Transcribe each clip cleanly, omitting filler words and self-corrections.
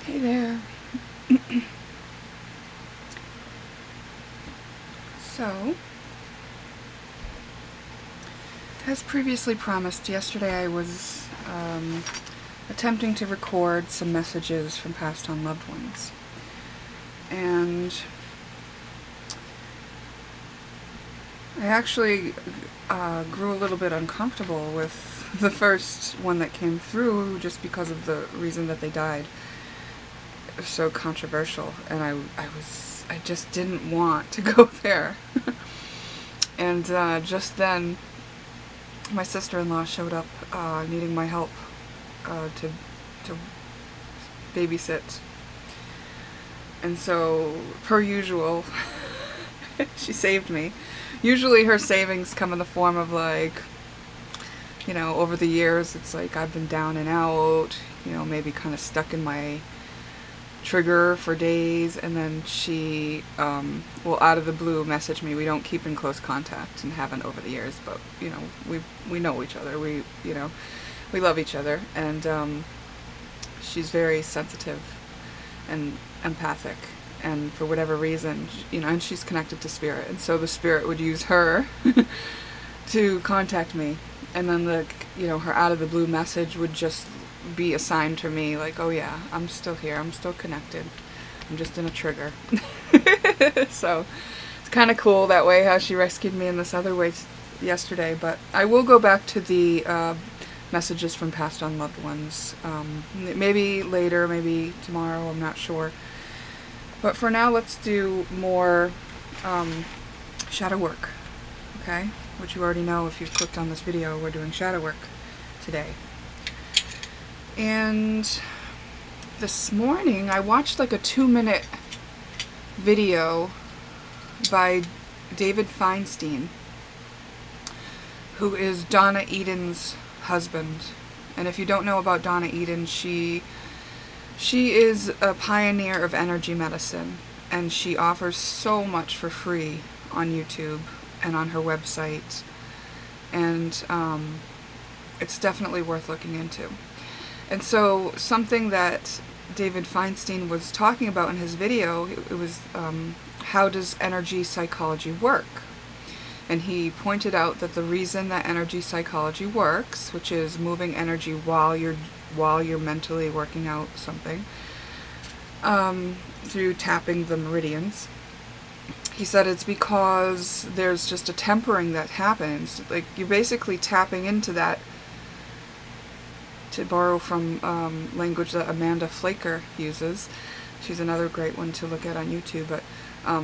Hey there. So, as previously promised, yesterday I was attempting to record some messages from passed on loved ones. And I actually grew a little bit uncomfortable with the first one that came through just because of the reason that they died. It was so controversial, and I just didn't want to go there. And just then, my sister-in-law showed up needing my help to babysit. And so, per usual, she saved me. Usually her savings come in the form of, like, you know, over the years, it's like I've been down and out, you know, maybe kind of stuck in my trigger for days, and then she will out of the blue message me. We don't keep in close contact and haven't over the years, but you know, we know each other, we love each other, and she's very sensitive and empathic, and for whatever reason, you know, and she's connected to spirit, and so the spirit would use her to contact me, and then the, you know, her out of the blue message would just be assigned to me, like, oh yeah, I'm still here, I'm still connected, I'm just in a trigger. So it's kind of cool that way how she rescued me in this other way yesterday. But I will go back to the messages from passed on loved ones, maybe later, maybe tomorrow, I'm not sure. But for now, let's do more shadow work, okay? Which you already know if you've clicked on this video, we're doing shadow work today. And this morning I watched like a 2-minute video by David Feinstein, who is Donna Eden's husband. And if you don't know about Donna Eden, she is a pioneer of energy medicine, and she offers so much for free on YouTube and on her website, and it's definitely worth looking into. And so something that David Feinstein was talking about in his video, it was how does energy psychology work? And he pointed out that the reason that energy psychology works, which is moving energy while you're mentally working out something, through tapping the meridians, he said it's because there's just a tempering that happens. Like, you're basically tapping into that, to borrow from language that Amanda Flaker uses. She's another great one to look at on YouTube, but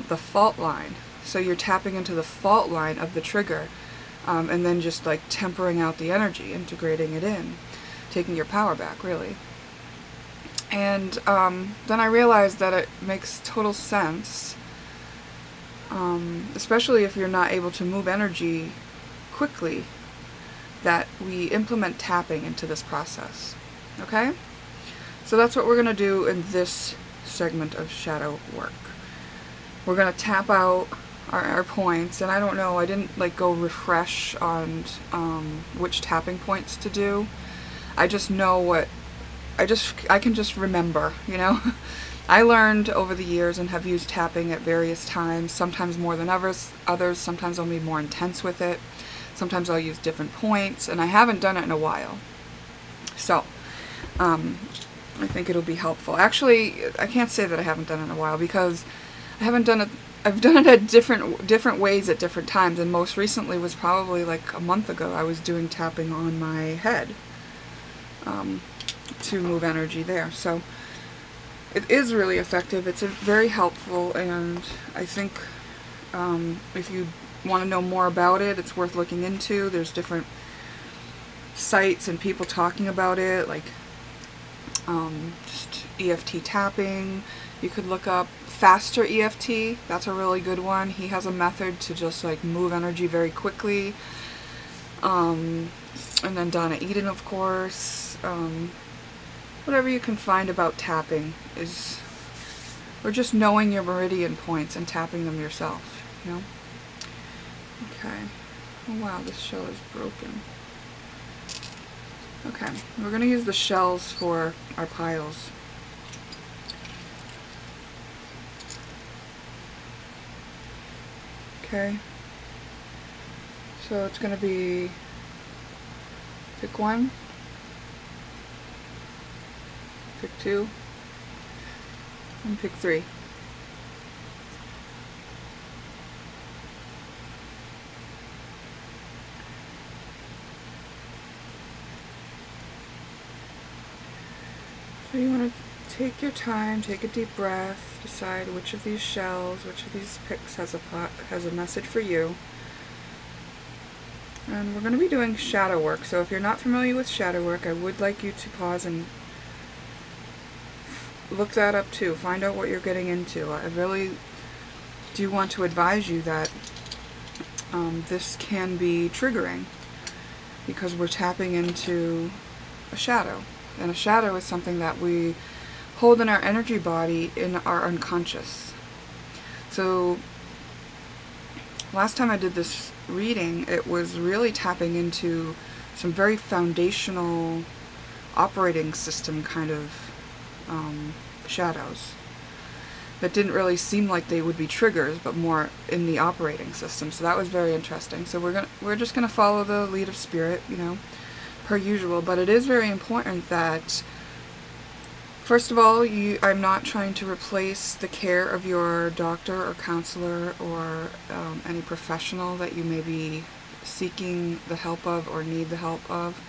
the fault line. So you're tapping into the fault line of the trigger, and then just like tempering out the energy, integrating it in, taking your power back, really. And then I realized that it makes total sense, especially if you're not able to move energy quickly, that we implement tapping into this process. Okay? So that's what we're going to do in this segment of shadow work. We're going to tap out our points, and I don't know, I didn't like go refresh on which tapping points to do. I just know what, I can just remember, you know. I learned over the years and have used tapping at various times, sometimes more than others, sometimes I'll be more intense with it. Sometimes I'll use different points, and I haven't done it in a while. So, I think it'll be helpful. Actually, I can't say that I haven't done it in a while, because I haven't done it, I've done it at different ways at different times, and most recently was probably like a month ago. I was doing tapping on my head to move energy there. So, it is really effective. It's very helpful, and I think if you want to know more about it, it's worth looking into. There's different sites and people talking about it, like just EFT tapping. You could look up faster EFT. That's a really good one. He has a method to just like move energy very quickly. And then Donna Eden, of course. Whatever you can find about tapping is, or just knowing your meridian points and tapping them yourself, you know. Okay. Oh wow, this shell is broken. Okay, we're going to use the shells for our piles. Okay. So it's going to be, pick one, pick two, and pick three. So you want to take your time, take a deep breath, decide which of these shells, which of these picks has a message for you. And we're going to be doing shadow work, so if you're not familiar with shadow work, I would like you to pause and look that up too. Find out what you're getting into. I really do want to advise you that this can be triggering because we're tapping into a shadow. And a shadow is something that we hold in our energy body in our unconscious. So last time I did this reading, it was really tapping into some very foundational operating system kind of shadows that didn't really seem like they would be triggers, but more in the operating system. So that was very interesting. So we're just gonna follow the lead of spirit, you know, per usual. But it is very important that, first of all, I'm not trying to replace the care of your doctor or counselor or any professional that you may be seeking the help of or need the help of.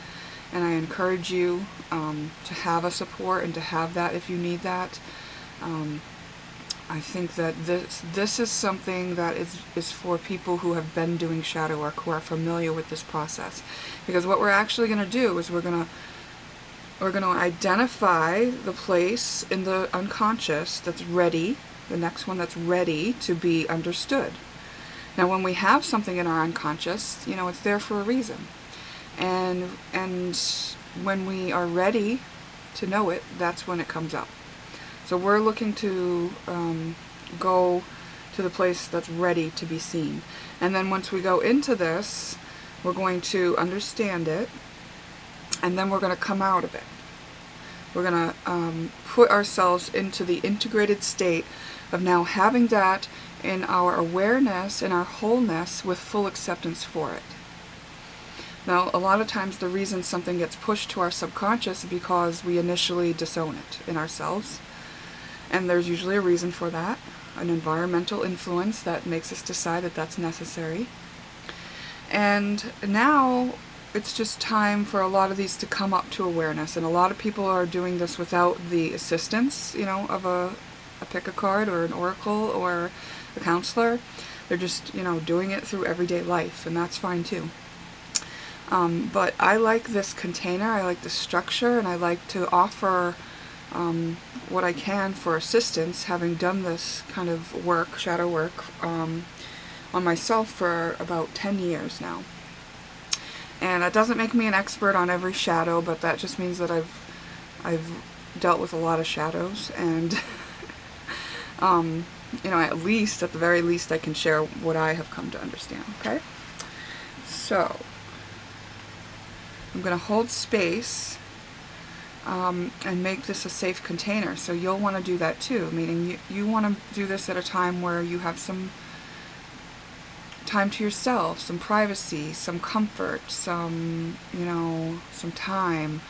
And I encourage you to have a support and to have that if you need that. I think that this is something that is for people who have been doing shadow work, who are familiar with this process. Because what we're actually going to do is we're going to identify the place in the unconscious that's ready, the next one that's ready to be understood. Now when we have something in our unconscious, you know, it's there for a reason. And when we are ready to know it, that's when it comes up. So we're looking to go to the place that's ready to be seen. And then once we go into this, we're going to understand it, and then we're going to come out of it. We're going to put ourselves into the integrated state of now having that in our awareness, in our wholeness, with full acceptance for it. Now, a lot of times the reason something gets pushed to our subconscious is because we initially disown it in ourselves. And there's usually a reason for that, an environmental influence that makes us decide that that's necessary. And now it's just time for a lot of these to come up to awareness. And a lot of people are doing this without the assistance, you know, of a pick a card or an oracle or a counselor. They're just, you know, doing it through everyday life, and that's fine too. But I like this container, I like the structure, and I like to offer what I can for assistance, having done this kind of work, shadow work, on myself for about 10 years now. And that doesn't make me an expert on every shadow, but that just means that I've dealt with a lot of shadows, and you know, at the very least, I can share what I have come to understand, okay? So I'm going to hold space and make this a safe container. So you'll want to do that too, meaning you want to do this at a time where you have some time to yourself, some privacy, some comfort, some, you know, some time.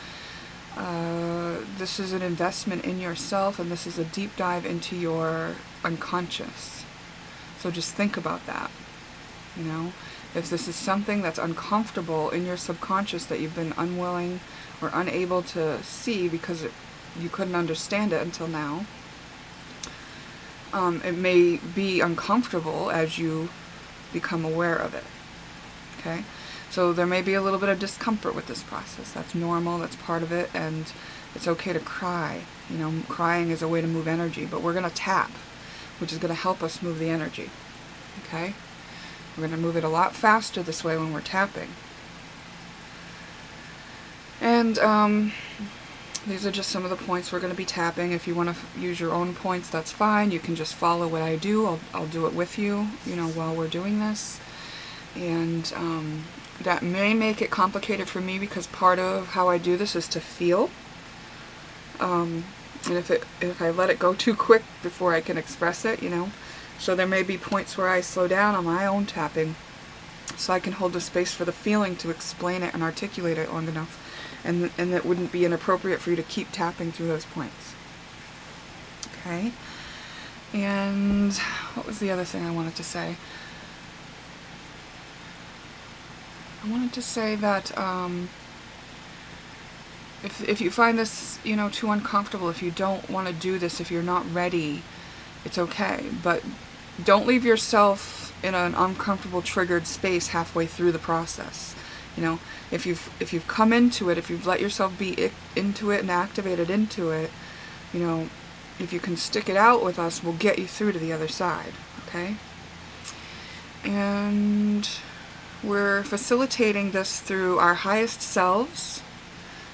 This is an investment in yourself, and this is a deep dive into your unconscious. So just think about that, you know. If this is something that's uncomfortable in your subconscious that you've been unwilling or unable to see because you couldn't understand it until now, it may be uncomfortable as you become aware of it, okay? So there may be a little bit of discomfort with this process. That's normal, that's part of it, and it's okay to cry. You know, crying is a way to move energy, but we're going to tap, which is going to help us move the energy, okay? We're going to move it a lot faster this way when we're tapping. And these are just some of the points we're going to be tapping. If you want to use your own points, that's fine. You can just follow what I do. I'll do it with you, you know, while we're doing this. And that may make it complicated for me because part of how I do this is to feel. And if I let it go too quick before I can express it, you know. So there may be points where I slow down on my own tapping so I can hold the space for the feeling to explain it and articulate it long enough, and it wouldn't be inappropriate for you to keep tapping through those points. Okay? And what was the other thing I wanted to say? I wanted to say that if you find this, too uncomfortable, if you don't want to do this, if you're not ready, it's okay. But don't leave yourself in an uncomfortable, triggered space halfway through the process. If you've come into it, if you've let yourself be into it and activated into it, if you can stick it out with us, we'll get you through to the other side. Okay? And we're facilitating this through our highest selves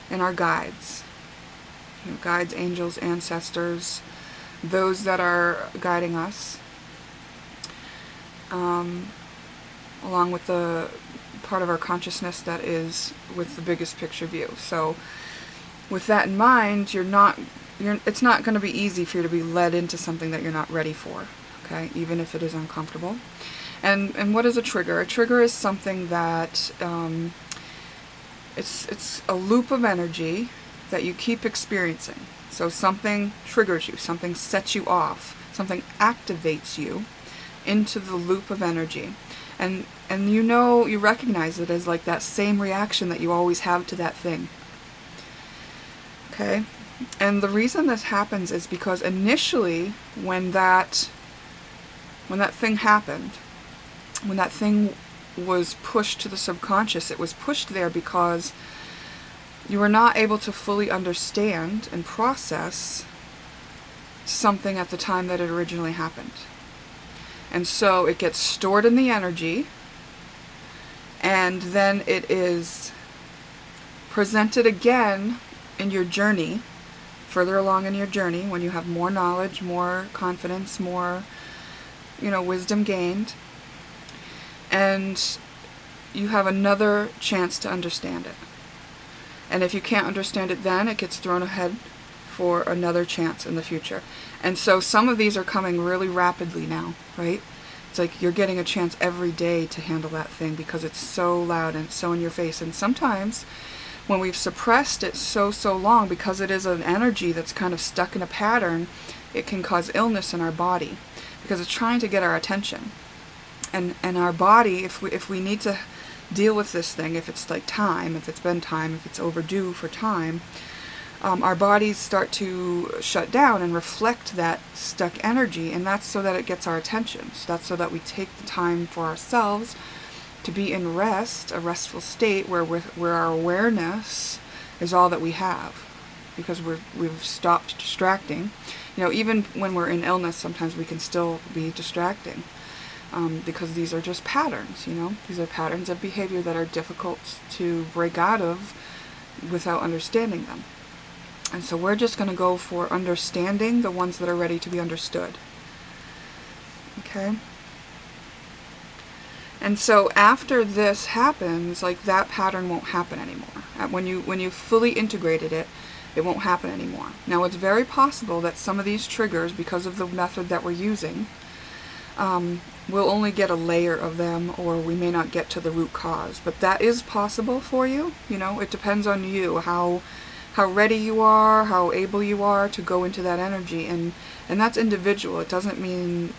and our guides. Guides, angels, ancestors, those that are guiding us, along with the part of our consciousness that is with the biggest picture view. So with that in mind, it's not going to be easy for you to be led into something that you're not ready for, okay, even if it is uncomfortable. And what is a trigger? A trigger is something that it's a loop of energy that you keep experiencing. So something triggers you, something sets you off, something activates you into the loop of energy. And you recognize it as like that same reaction that you always have to that thing. Okay? And the reason this happens is because initially when that thing happened, when that thing was pushed to the subconscious, it was pushed there because you were not able to fully understand and process something at the time that it originally happened. And so it gets stored in the energy, and then it is presented again in your journey, further along in your journey, when you have more knowledge, more confidence, more, wisdom gained. And you have another chance to understand it. And if you can't understand it then, it gets thrown ahead for another chance in the future. And so some of these are coming really rapidly now, right? It's like you're getting a chance every day to handle that thing because it's so loud and so in your face. And sometimes when we've suppressed it so long, because it is an energy that's kind of stuck in a pattern, it can cause illness in our body because it's trying to get our attention. And our body, if we need to deal with this thing, if it's like time, if it's been time, if it's overdue for time, our bodies start to shut down and reflect that stuck energy, and that's so that it gets our attention. So that's so that we take the time for ourselves to be in rest, a restful state where our awareness is all that we have, because we've stopped distracting. Even when we're in illness, sometimes we can still be distracting. Because these are just patterns, These are patterns of behavior that are difficult to break out of without understanding them. And so we're just going to go for understanding the ones that are ready to be understood. Okay? And so after this happens, like that pattern won't happen anymore. When you fully integrated it, it won't happen anymore. Now it's very possible that some of these triggers, because of the method that we're using, we'll only get a layer of them, or we may not get to the root cause. But that is possible for you. It depends on you, how ready you are, how able you are to go into that energy. And that's individual. It doesn't mean,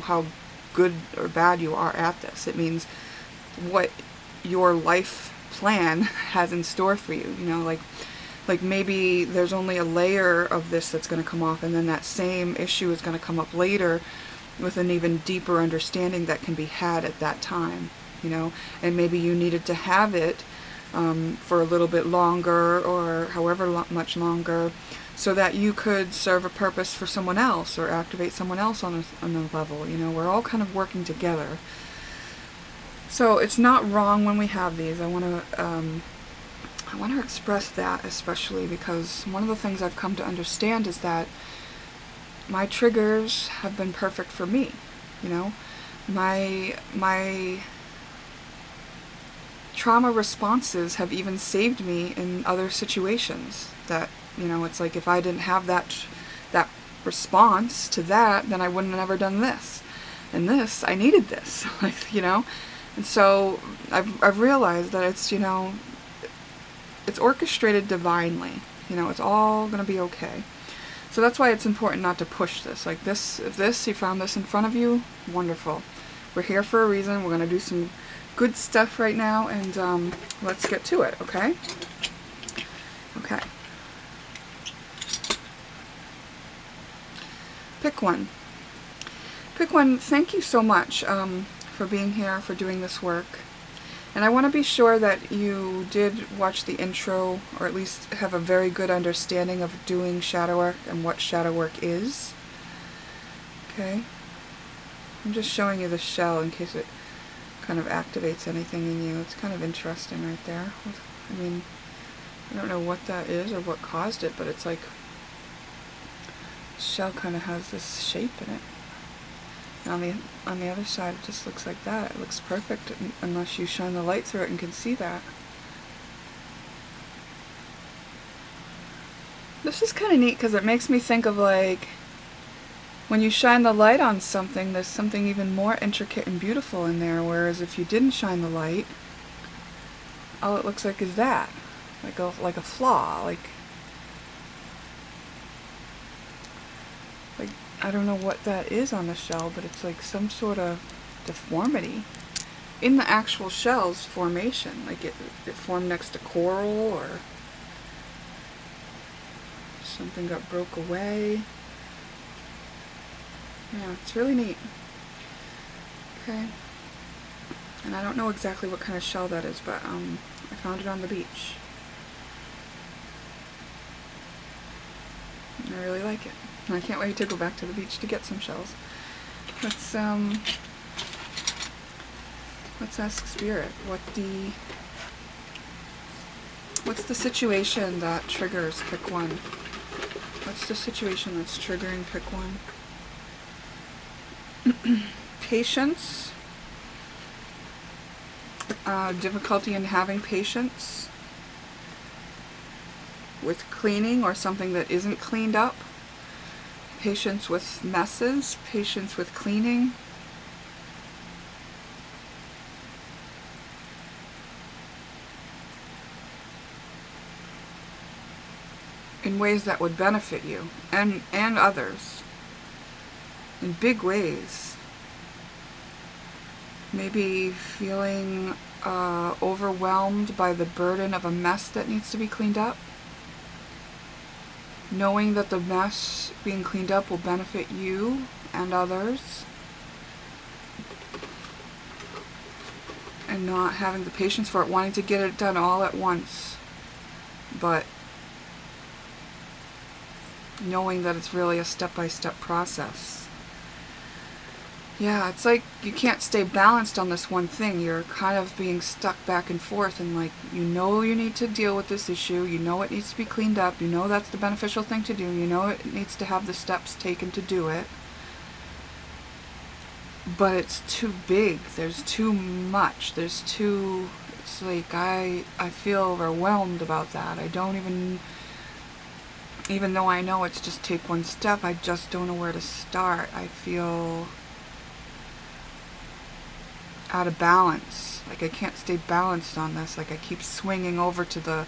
how good or bad you are at this. It means what your life plan has in store for you. Like maybe there's only a layer of this that's going to come off, and then that same issue is going to come up later with an even deeper understanding that can be had at that time, and maybe you needed to have it for a little bit longer, or however much longer, so that you could serve a purpose for someone else or activate someone else on a level. We're all kind of working together. So it's not wrong when we have these. I want to express that, especially because one of the things I've come to understand is that my triggers have been perfect for me. My trauma responses have even saved me in other situations that, it's like if I didn't have that response to that, then I wouldn't have ever done this. And this, I needed this, like, you know. And so I've realized that it's, you know, it's orchestrated divinely. You know, it's all going to be okay. So that's why it's important not to push this. Like this, if this, you found this in front of you, wonderful. We're here for a reason. We're going to do some good stuff right now, and let's get to it, okay? Okay. Pick one. Pick one. Thank you so much for being here, for doing this work. And I want to be sure that you did watch the intro, or at least have a very good understanding of doing shadow work and what shadow work is. Okay? I'm just showing you the shell in case it kind of activates anything in you. It's kind of interesting right there. I mean, I don't know what that is or what caused it, but it's like the shell kind of has this shape in it. And on the other side, it just looks like that. It looks perfect unless you shine the light through it and can see that. This is kind of neat because it makes me think of, like, when you shine the light on something, there's something even more intricate and beautiful in there, whereas if you didn't shine the light, all it looks like is that. Like a flaw, like I don't know what that is on the shell, but it's like some sort of deformity in the actual shell's formation. Like it formed next to coral, or something got broke away. Yeah, it's really neat. Okay. And I don't know exactly what kind of shell that is, but I found it on the beach. I really like it. And I can't wait to go back to the beach to get some shells. Let's ask Spirit what's the situation that triggers pick one? What's the situation that's triggering pick one? Patience. Difficulty in having patience with cleaning or something that isn't cleaned up. Patience with messes. Patience with cleaning. In ways that would benefit you and others. In big ways. Maybe feeling overwhelmed by the burden of a mess that needs to be cleaned up. Knowing that the mess being cleaned up will benefit you and others. And not having the patience for it, wanting to get it done all at once. But knowing that it's really a step-by-step process. Yeah, it's like you can't stay balanced on this one thing. You're kind of being stuck back and forth, and like, you know you need to deal with this issue, you know it needs to be cleaned up, you know that's the beneficial thing to do, you know it needs to have the steps taken to do it. But it's too big, there's too much, it's like I feel overwhelmed about that. I don't even though I know it's just take one step, I just don't know where to start. I feel out of balance. Like I can't stay balanced on this. Like I keep swinging over to the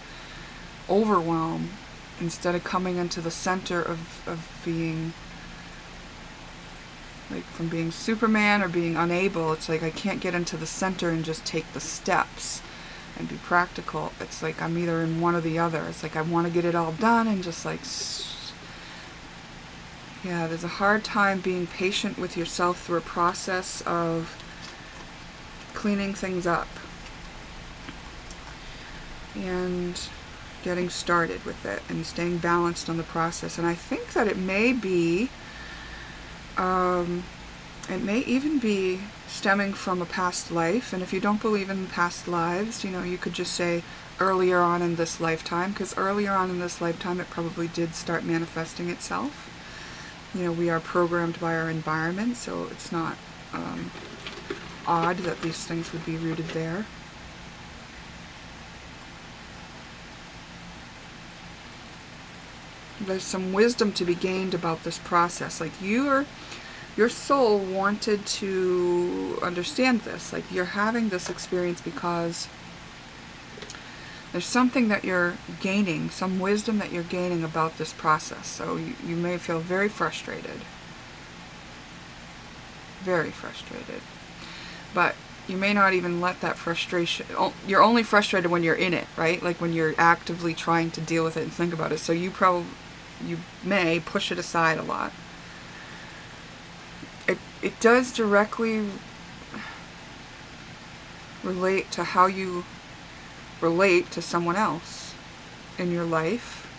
overwhelm instead of coming into the center of being, like, from being Superman or being unable. It's like I can't get into the center and just take the steps and be practical. It's like I'm either in one or the other. It's like I want to get it all done and just like, yeah, there's a hard time being patient with yourself through a process of cleaning things up and getting started with it and staying balanced on the process. And I think that it may even be stemming from a past life. And if you don't believe in past lives, you know, you could just say earlier on in this lifetime, because earlier on in this lifetime it probably did start manifesting itself. You know, we are programmed by our environment, so it's not odd that these things would be rooted there. There's some wisdom to be gained about this process. Like, you're Your soul wanted to understand this. Like, you're having this experience because there's something that you're gaining, some wisdom that you're gaining about this process. So you may feel very frustrated. Very frustrated. But you may not even let that frustration... You're only frustrated when you're in it, right? Like when you're actively trying to deal with it and think about it. So you may push it aside a lot. It does directly relate to how you relate to someone else in your life.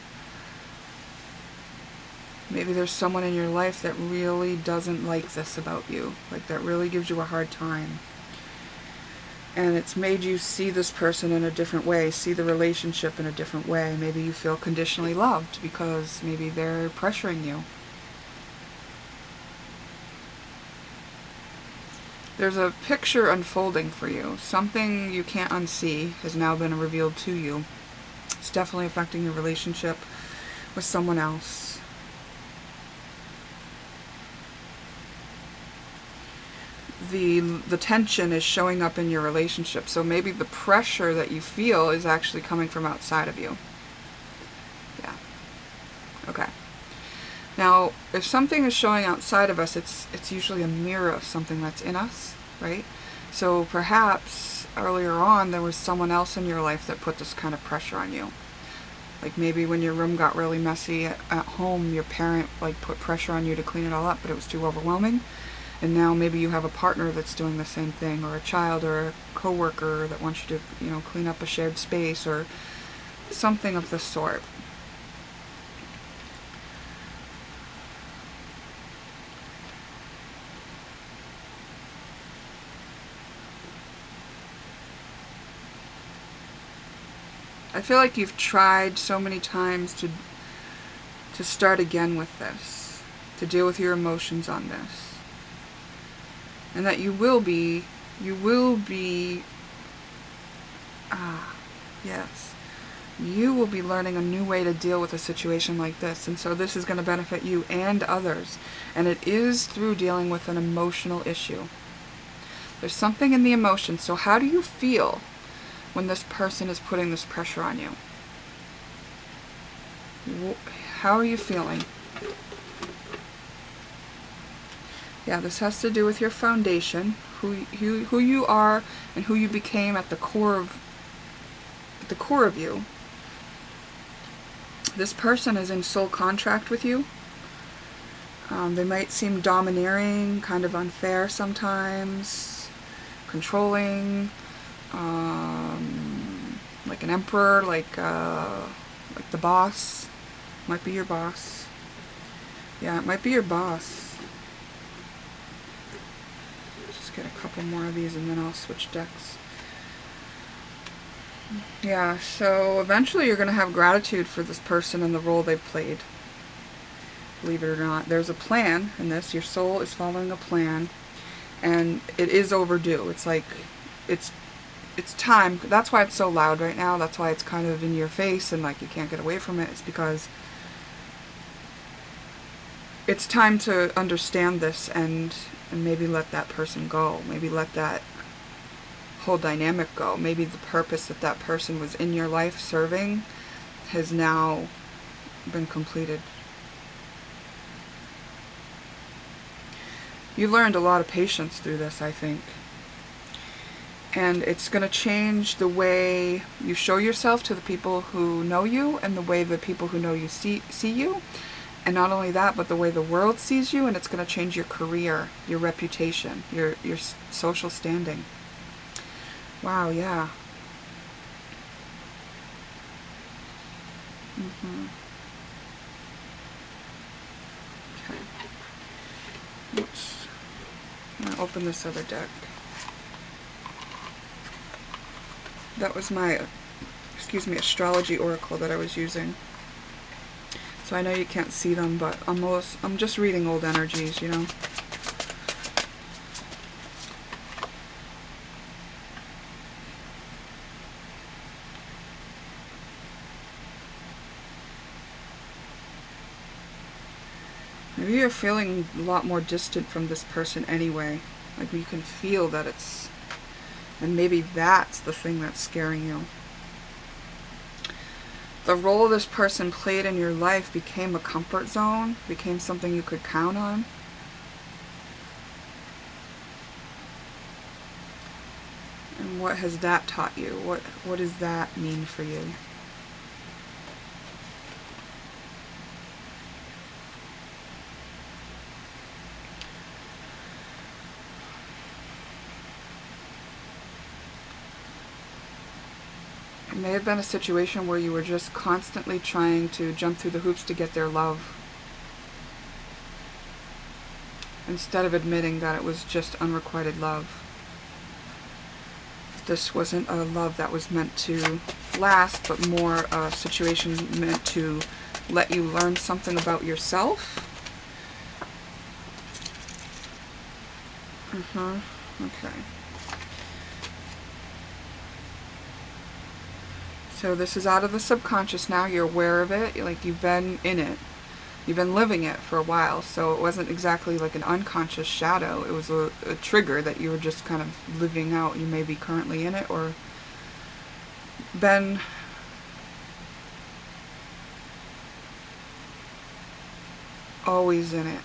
Maybe there's someone in your life that really doesn't like this about you, like that really gives you a hard time. And it's made you see this person in a different way, see the relationship in a different way. Maybe you feel conditionally loved because maybe they're pressuring you. There's a picture unfolding for you. Something you can't unsee has now been revealed to you. It's definitely affecting your relationship with someone else. The tension is showing up in your relationship. So maybe the pressure that you feel is actually coming from outside of you. Yeah. Okay. Now, if something is showing outside of us, it's usually a mirror of something that's in us, right? So perhaps earlier on there was someone else in your life that put this kind of pressure on you. Like maybe when your room got really messy at home, your parent like put pressure on you to clean it all up, but it was too overwhelming. And now maybe you have a partner that's doing the same thing, or a child or a coworker that wants you to, clean up a shared space or something of the sort. I feel like you've tried so many times to start again with this, to deal with your emotions on this. And that you will be, yes, you will be learning a new way to deal with a situation like this. And so this is going to benefit you and others. And it is through dealing with an emotional issue. There's something in the emotion. So how do you feel when this person is putting this pressure on you? How are you feeling? Yeah, this has to do with your foundation, who you are and who you became at the core of you. This person is in soul contract with you. They might seem domineering, kind of unfair sometimes, controlling, like an emperor, like the boss. Might be your boss. Yeah, it might be your boss. Just get a couple more of these and then I'll switch decks. Yeah, so eventually you're going to have gratitude for this person and the role they've played. Believe it or not. There's a plan in this. Your soul is following a plan. And it is overdue. It's like, it's time. That's why it's so loud right now. That's why it's kind of in your face and like you can't get away from it. It's because it's time to understand this and maybe let that person go. Maybe let that whole dynamic go. Maybe the purpose that person was in your life serving has now been completed. You learned a lot of patience through this, I think. And it's going to change the way you show yourself to the people who know you and the way the people who know you see you. And not only that, but the way the world sees you, and it's going to change your career, your reputation, your social standing. Wow, yeah. Okay. Oops. I'm going to open this other deck. That was my, astrology oracle that I was using. So I know you can't see them, but I'm just reading old energies, you know. Maybe you're feeling a lot more distant from this person anyway. Like you can feel that it's, and maybe that's the thing that's scaring you. The role this person played in your life became a comfort zone, became something you could count on. And what has that taught you? What does that mean for you? It may have been a situation where you were just constantly trying to jump through the hoops to get their love, instead of admitting that it was just unrequited love. This wasn't a love that was meant to last, but more a situation meant to let you learn something about yourself. Okay. So this is out of the subconscious now. You're aware of it. Like you've been in it. You've been living it for a while. So it wasn't exactly like an unconscious shadow. It was a trigger that you were just kind of living out. You may be currently in it or been always in it.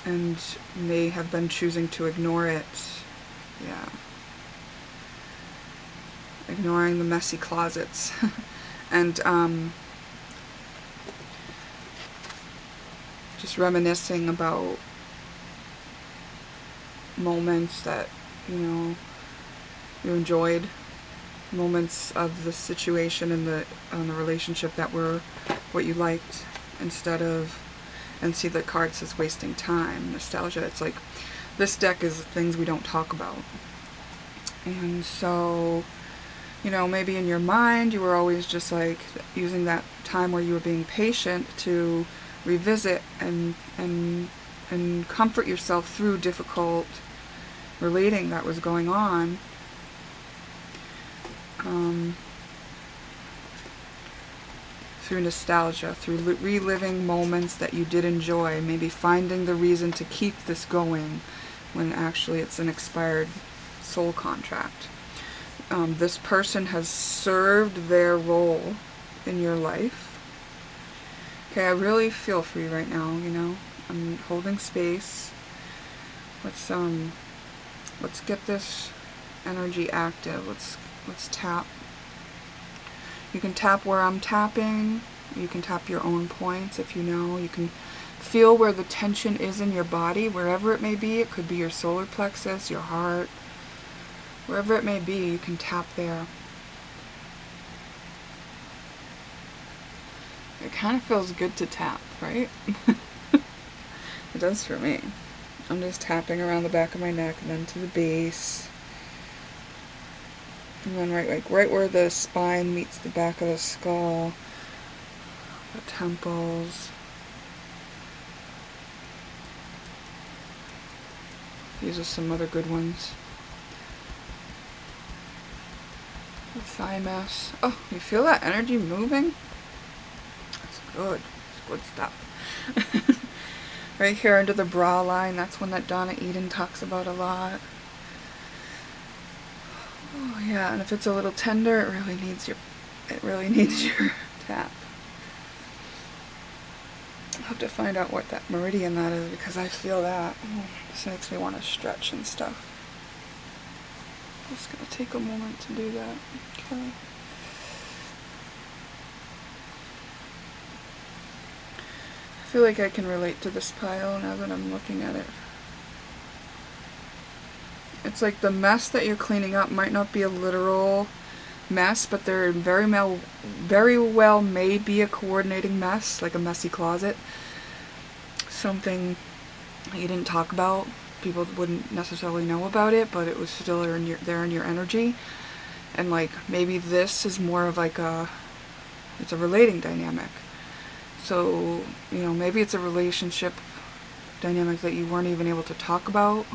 And may have been choosing to ignore it. Yeah. Ignoring the messy closets. And just reminiscing about moments that, you know, you enjoyed. Moments of the situation and the relationship that were what you liked, instead of, and see the card says wasting time, nostalgia. It's like, this deck is things we don't talk about. And so, you know, maybe in your mind you were always just like using that time where you were being patient to revisit and comfort yourself through difficult relating that was going on. Through nostalgia, through reliving moments that you did enjoy, maybe finding the reason to keep this going when actually it's an expired soul contract. This person has served their role in your life. Okay, I really feel for you right now, you know. I'm holding space. Let's get this energy active. Let's tap. You can tap where I'm tapping. You can tap your own points if you know. You can feel where the tension is in your body, wherever it may be. It could be your solar plexus, your heart. Wherever it may be, you can tap there. It kind of feels good to tap, right? It does for me. I'm just tapping around the back of my neck and then to the base. And then right where the spine meets the back of the skull, the temples. These are some other good ones. The thymus. Oh, you feel that energy moving? That's good. It's good stuff. Right here under the brow line, that's one that Donna Eden talks about a lot. Oh yeah, and if it's a little tender, it really needs your tap. I'll have to find out what that meridian that is, because I feel that. Oh, this makes me want to stretch and stuff. Just gonna take a moment to do that. Okay. I feel like I can relate to this pile now that I'm looking at it. It's like the mess that you're cleaning up might not be a literal mess, but there very well may be a coordinating mess, like a messy closet. Something you didn't talk about. People wouldn't necessarily know about it, but it was still there in your energy. And like maybe this is more of like it's a relating dynamic. So, you know, maybe it's a relationship dynamic that you weren't even able to talk about.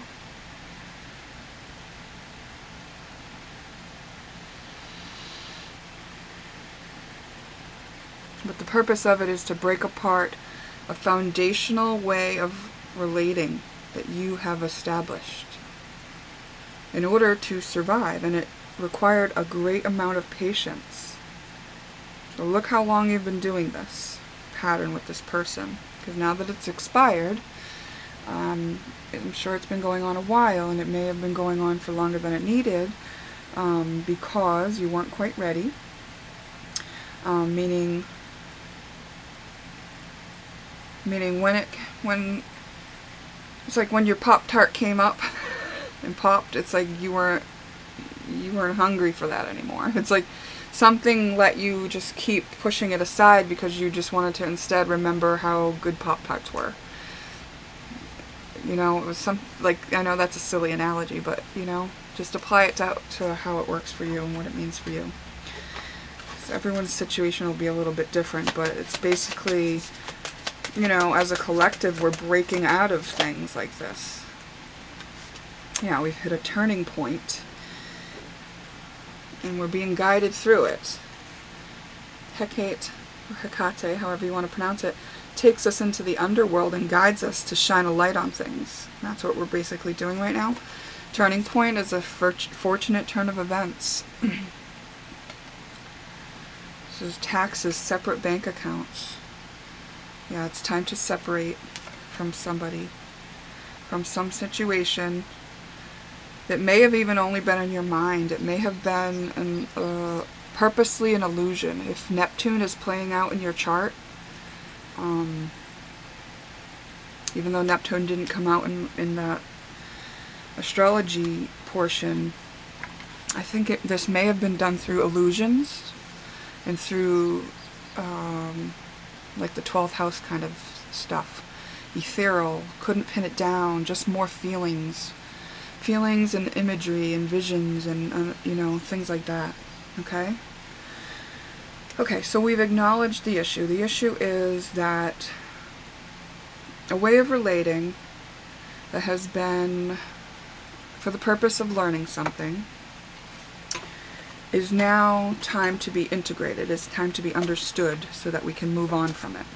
But the purpose of it is to break apart a foundational way of relating that you have established in order to survive, and it required a great amount of patience. So look how long you've been doing this pattern with this person, because now that it's expired, I'm sure it's been going on a while, and it may have been going on for longer than it needed, because you weren't quite ready, meaning when it's like when your Pop-Tart came up and popped, it's like you weren't hungry for that anymore. It's like something let you just keep pushing it aside because you just wanted to instead remember how good Pop-Tarts were. You know, it was I know that's a silly analogy, but, you know, just apply it to how it works for you and what it means for you. So everyone's situation will be a little bit different, but it's basically, you know, as a collective, we're breaking out of things like this. Yeah, we've hit a turning point, and we're being guided through it. Hecate, or Hecate, however you want to pronounce it, takes us into the underworld and guides us to shine a light on things. That's what we're basically doing right now. Turning point is a fortunate turn of events. This is taxes, separate bank accounts. Yeah, it's time to separate from somebody, from some situation that may have even only been in your mind. It may have been purposely an illusion. If Neptune is playing out in your chart, even though Neptune didn't come out in that astrology portion, I think this may have been done through illusions and through like the 12th house kind of stuff. Ethereal, couldn't pin it down, just more feelings and imagery and visions and you know, things like that. Okay, so we've acknowledged the issue. The issue is that a way of relating that has been for the purpose of learning something is now time to be integrated. It's time to be understood so that we can move on from it.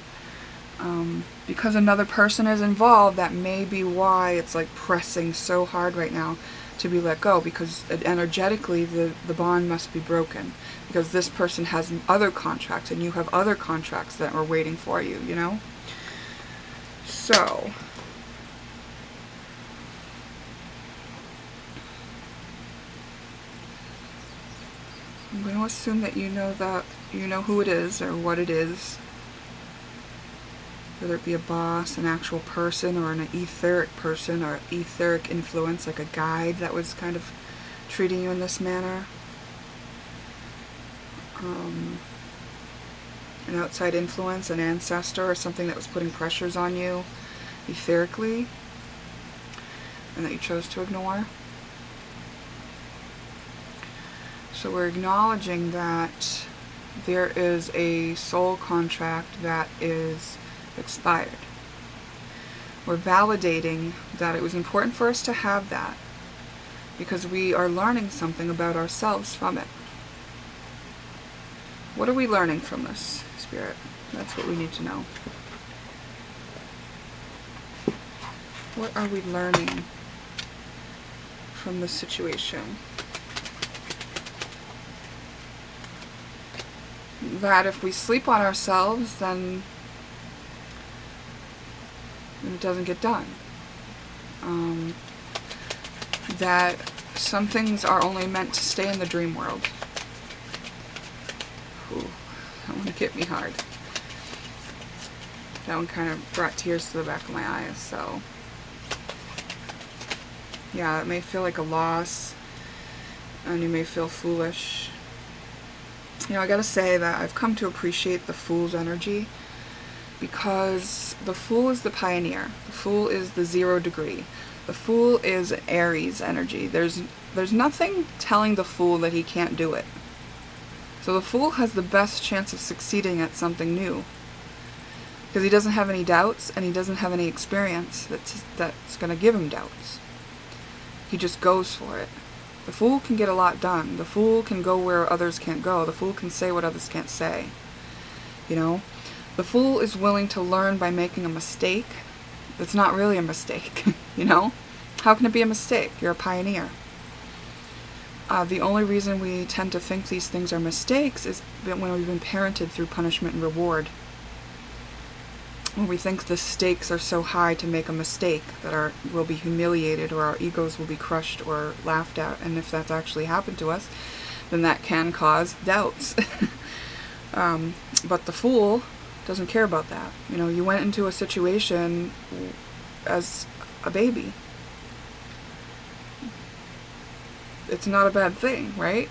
Because another person is involved, that may be why it's like pressing so hard right now to be let go, because energetically the bond must be broken, because this person has other contracts and you have other contracts that are waiting for you, you know? So I'm going to assume that you know who it is or what it is, whether it be a boss, an actual person, or an etheric person, or etheric influence, like a guide that was kind of treating you in this manner. An outside influence, an ancestor, or something that was putting pressures on you etherically, and that you chose to ignore. So we're acknowledging that there is a soul contract that is expired. We're validating that it was important for us to have that because we are learning something about ourselves from it. What are we learning from this, Spirit? That's what we need to know. What are we learning from this situation? That if we sleep on ourselves, then it doesn't get done. That some things are only meant to stay in the dream world. Ooh, that one hit me hard. That one kind of brought tears to the back of my eyes, so yeah, it may feel like a loss, and you may feel foolish. You know, I gotta say that I've come to appreciate the Fool's energy, because the Fool is the pioneer. The Fool is the 0 degree. The Fool is Aries energy. There's nothing telling the Fool that he can't do it. So the Fool has the best chance of succeeding at something new, because he doesn't have any doubts and he doesn't have any experience that's going to give him doubts. He just goes for it. The Fool can get a lot done. The Fool can go where others can't go. The Fool can say what others can't say. you know? The fool is willing to learn by making a mistake. It's not really a mistake, you know? How can it be a mistake? You're a pioneer. The only reason we tend to think these things are mistakes is when we've been parented through punishment and reward. When we think the stakes are so high to make a mistake that we'll be humiliated or our egos will be crushed or laughed at, and if that's actually happened to us, then that can cause doubts. But the fool doesn't care about that. You know, you went into a situation as a baby. It's not a bad thing, right?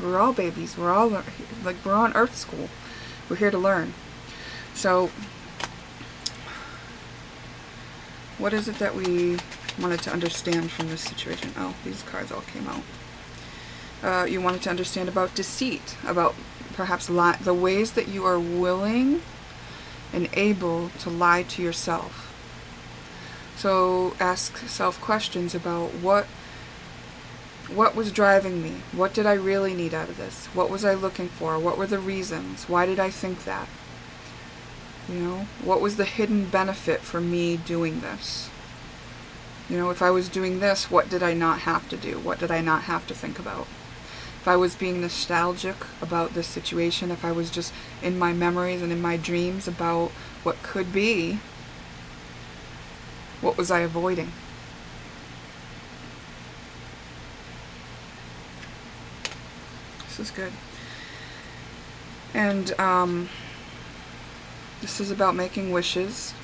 We're all babies. We're all, like, we're on Earth school. We're here to learn. So, what is it that we wanted to understand from this situation? Oh, these cards all came out. You wanted to understand about deceit, about perhaps the ways that you are willing and able to lie to yourself. So ask self questions about what was driving me? What did I really need out of this? What was I looking for? What were the reasons? Why did I think that? You know, what was the hidden benefit for me doing this? You know, if I was doing this, what did I not have to do? What did I not have to think about? If I was being nostalgic about this situation, if I was just in my memories and in my dreams about what could be, what was I avoiding? This is good. And this is about making wishes.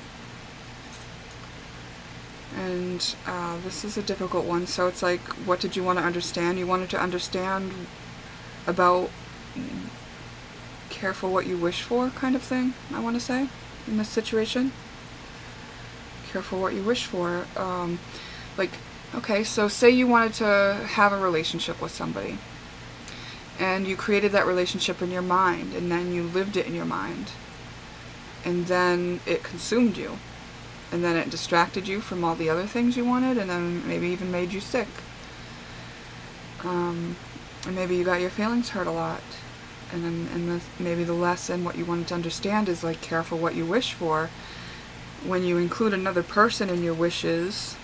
And this is a difficult one. So it's like, what did you want to understand? You wanted to understand about careful what you wish for kind of thing, I want to say, in this situation. Careful what you wish for. Like, okay, so say you wanted to have a relationship with somebody. And you created that relationship in your mind, and then you lived it in your mind. And then it consumed you. And then it distracted you from all the other things you wanted, and then maybe even made you sick. And maybe you got your feelings hurt a lot. And then maybe the lesson, what you wanted to understand is, like, careful what you wish for. When you include another person in your wishes,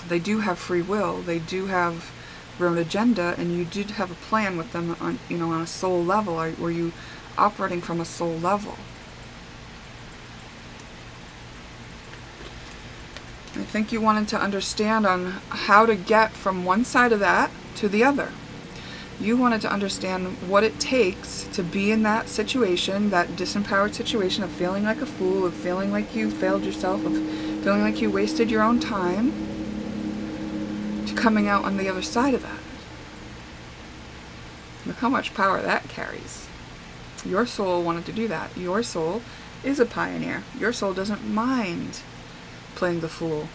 they do have free will. They do have their own agenda, and you did have a plan with them on, you know, on a soul level. Were you operating from a soul level? I think you wanted to understand on how to get from one side of that to the other. You wanted to understand what it takes to be in that situation, that disempowered situation of feeling like a fool, of feeling like you failed yourself, of feeling like you wasted your own time, to coming out on the other side of that. Look how much power that carries. Your soul wanted to do that. Your soul is a pioneer. Your soul doesn't mind playing the fool.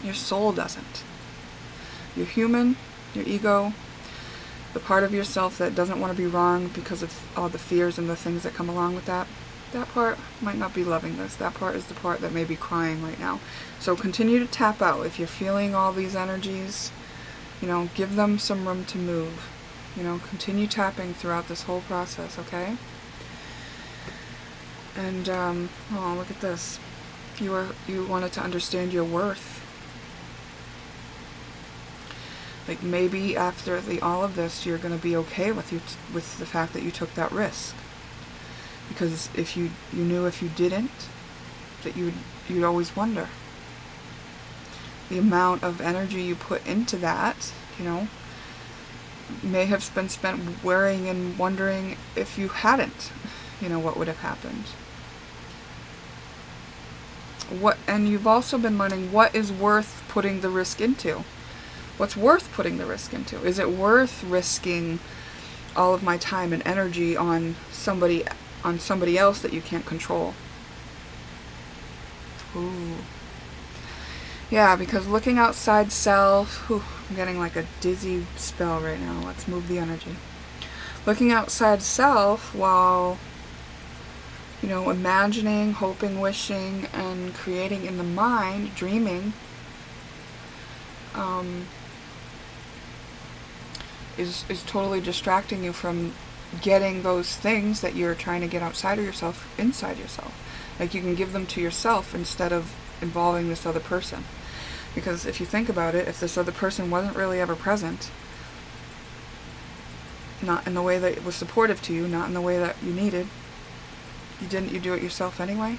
Your soul doesn't. You're human, your ego, the part of yourself that doesn't want to be wrong because of all the fears and the things that come along with that. That part might not be loving this. That part is the part that may be crying right now. So continue to tap out. If you're feeling all these energies, you know, give them some room to move. You know, continue tapping throughout this whole process, okay? And, oh, look at this. You wanted to understand your worth. Like, maybe after all of this, you're going to be okay with the fact that you took that risk. Because if you knew if you didn't, that you'd always wonder. The amount of energy you put into that, you know, may have been spent worrying and wondering if you hadn't, you know, what would have happened. And you've also been learning what is worth putting the risk into. What's worth putting the risk into? Is it worth risking all of my time and energy on somebody else that you can't control? Ooh. Yeah, because looking outside self, I'm getting like a dizzy spell right now. Let's move the energy. Looking outside self while, you know, imagining, hoping, wishing, and creating in the mind, dreaming, is totally distracting you from getting those things that you're trying to get outside of yourself inside yourself. Like, you can give them to yourself instead of involving this other person. Because if you think about it, if this other person wasn't really ever present, not in the way that it was supportive to you, not in the way that you needed, you do it yourself anyway.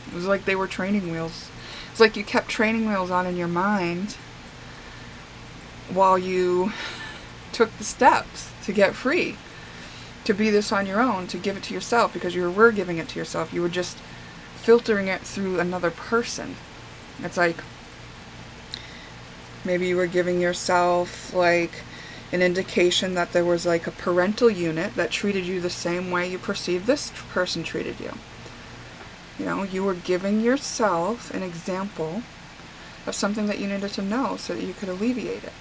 It was like they were training wheels. It's like you kept training wheels on in your mind while you took the steps to get free, to be this on your own, to give it to yourself, because you were giving it to yourself. You were just filtering it through another person. It's like maybe you were giving yourself like an indication that there was like a parental unit that treated you the same way you perceived this person treated you. You know, you were giving yourself an example of something that you needed to know so that you could alleviate it,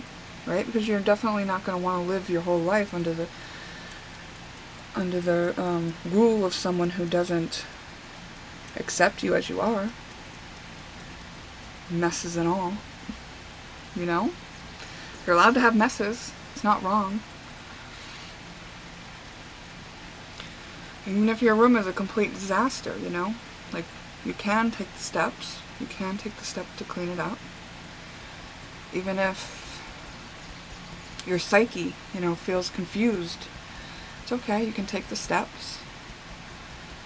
right? Because you're definitely not going to want to live your whole life under the rule of someone who doesn't accept you as you are, messes and all. You know, you're allowed to have messes. It's not wrong. Even if your room is a complete disaster, you know, like, you can take the steps. You can take the step to clean it up. Even if your psyche, you know, feels confused, it's okay. You can take the steps.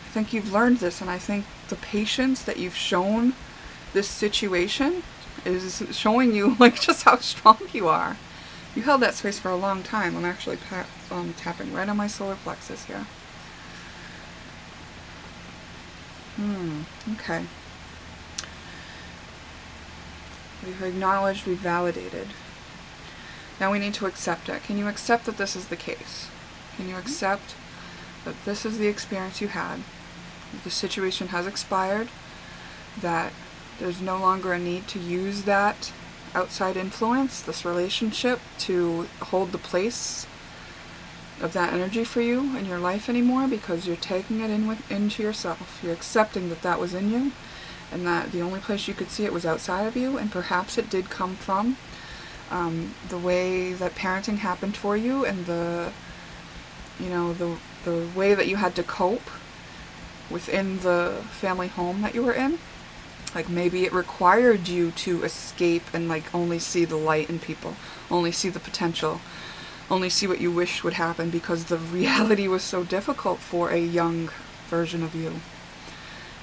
I think you've learned this, and I think the patience that you've shown this situation is showing you, like, just how strong you are. You held that space for a long time. I'm actually tapping right on my solar plexus here. Okay. We've acknowledged, we've validated. Now we need to accept it. Can you accept that this is the case? Can you accept that this is the experience you had? That the situation has expired, that there's no longer a need to use that outside influence, this relationship, to hold the place of that energy for you in your life anymore, because you're taking it into yourself. You're accepting that that was in you, and that the only place you could see it was outside of you, and perhaps it did come from the way that parenting happened for you, and the way that you had to cope within the family home that you were in. Like, maybe it required you to escape and, like, only see the light in people, only see the potential, only see what you wish would happen, because the reality was so difficult for a young version of you.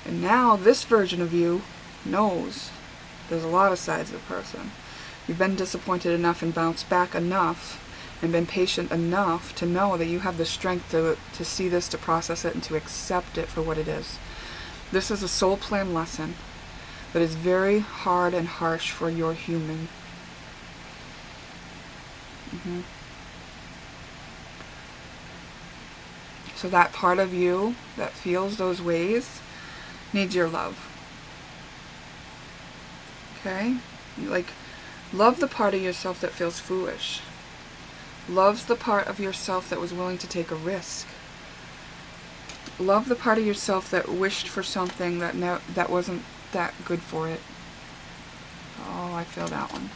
And now this version of you knows there's a lot of sides of the person. You've been disappointed enough and bounced back enough and been patient enough to know that you have the strength to see this, to process it, and to accept it for what it is. This is a soul plan lesson that is very hard and harsh for your human. So that part of you that feels those ways needs your love. Okay? Like, love the part of yourself that feels foolish. Love the part of yourself that was willing to take a risk. Love the part of yourself that wished for something that wasn't that good for it. Oh, I feel that one.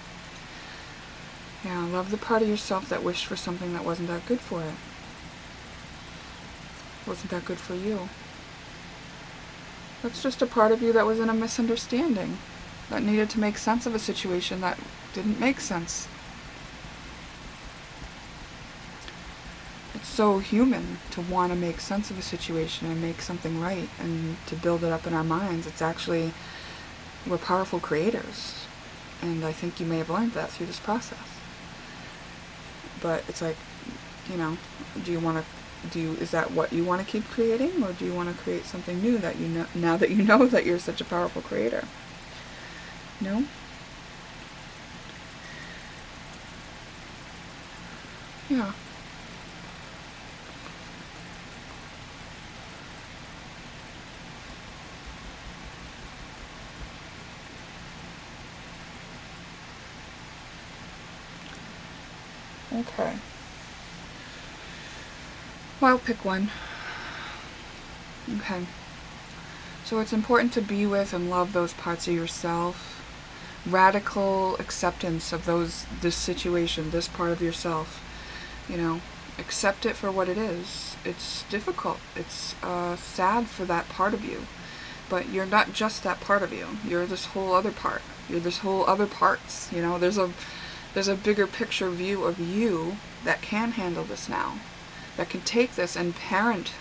Yeah, love the part of yourself that wished for something that wasn't that good for it. Wasn't that good for you. That's just a part of you that was in a misunderstanding, that needed to make sense of a situation that didn't make sense. It's so human to want to make sense of a situation and make something right and to build it up in our minds. It's actually, we're powerful creators. And I think you may have learned that through this process. But it's like, you know, is that what you want to keep creating? Or do you want to create something new that you know, now that you know that you're such a powerful creator? No? Yeah. Okay. Well, pick one. Okay. So it's important to be with and love those parts of yourself. Radical acceptance of this situation, this part of yourself. You know, Accept it for what it is. It's difficult. It's sad for that part of you. But you're not just that part of you. You're this whole other part. You're this whole other parts. You know, there's a bigger picture view of you that can handle this now. That can take this and parent.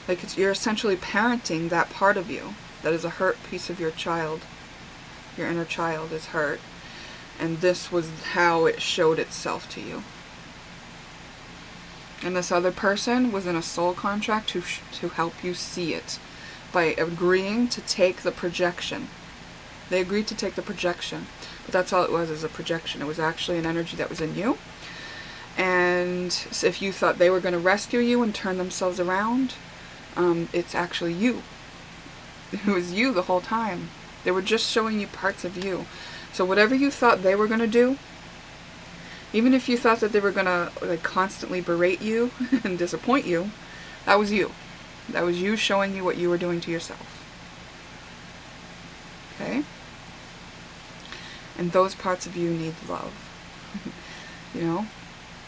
Like, you're essentially parenting that part of you that is a hurt piece of your child. Your inner child is hurt. And this was how it showed itself to you. And this other person was in a soul contract to help you see it by agreeing to take the projection. They agreed to take the projection, but that's all it was, is a projection. It was actually an energy that was in you. And if you thought they were going to rescue you and turn themselves around, it's actually you. It was you the whole time. They were just showing you parts of you. So whatever you thought they were going to do, even if you thought that they were going to like constantly berate you and disappoint you, that was you. That was you showing you what you were doing to yourself. Okay? And those parts of you need love. You know?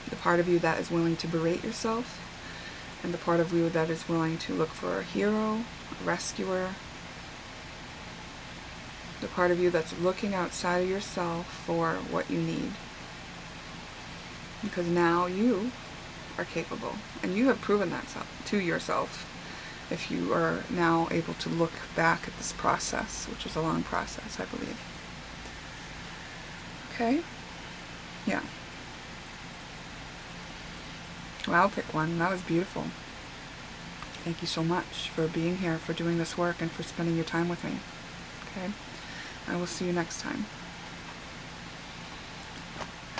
The part of you that is willing to berate yourself, and the part of you that is willing to look for a hero, a rescuer. The part of you that's looking outside of yourself for what you need. Because now you are capable. And you have proven that to yourself. If you are now able to look back at this process, which is a long process, I believe. Okay? Yeah. Well, I'll pick one. That was beautiful. Thank you so much for being here, for doing this work, and for spending your time with me. Okay? I will see you next time.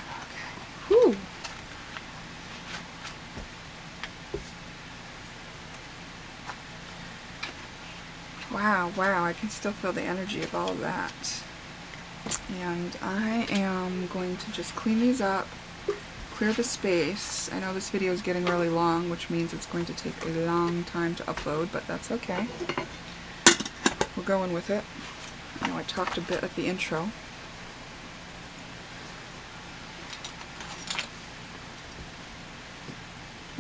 Okay. Whew. Wow, I can still feel the energy of all of that. And I am going to just clean these up, clear the space. I know this video is getting really long, which means it's going to take a long time to upload, but that's okay. We're going with it. I know I talked a bit at the intro.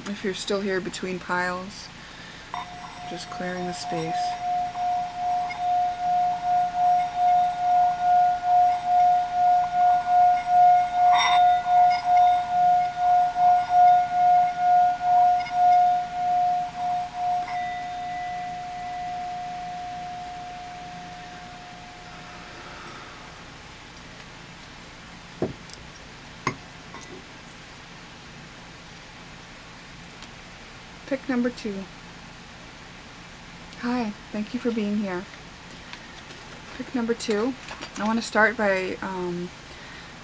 If you're still here between piles, just clearing the space. Pick number 2. Hi, thank you for being here. Pick number 2. I want to start by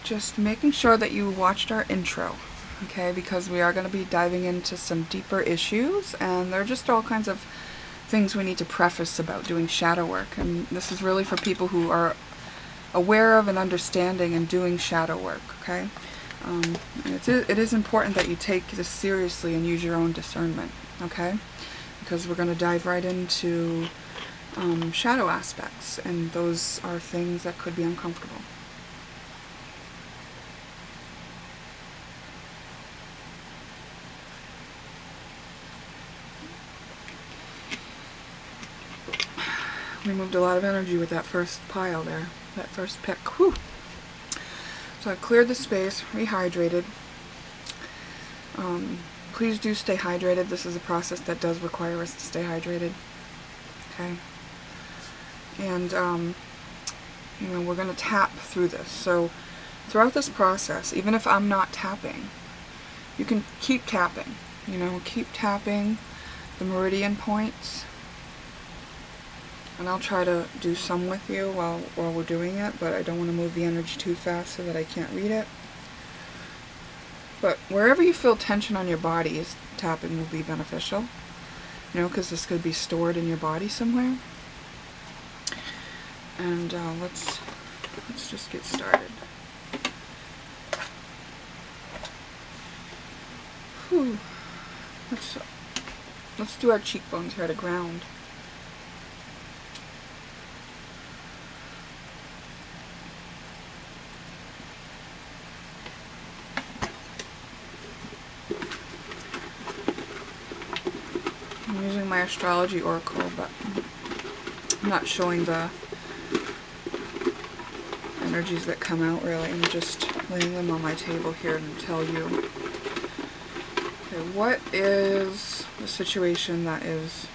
just making sure that you watched our intro, okay? Because we are going to be diving into some deeper issues, and there are just all kinds of things we need to preface about doing shadow work. And this is really for people who are aware of and understanding and doing shadow work, okay? And it is important that you take this seriously and use your own discernment, okay? Because we're going to dive right into shadow aspects, and those are things that could be uncomfortable. We moved a lot of energy with that first pile there, that first pick. Whew. So I've cleared the space, rehydrated. Please do stay hydrated. This is a process that does require us to stay hydrated. Okay. And, you know, we're going to tap through this. So throughout this process, even if I'm not tapping, you can keep tapping. You know, keep tapping the meridian points. And I'll try to do some with you while we're doing it, but I don't want to move the energy too fast so that I can't read it. But wherever you feel tension on your body, tapping will be beneficial. You know, because this could be stored in your body somewhere. And let's just get started. Whew. Let's do our cheekbones here to ground. my astrology oracle, but I'm not showing the energies that come out really. I'm just laying them on my table here to tell you. Okay, what is the situation that is,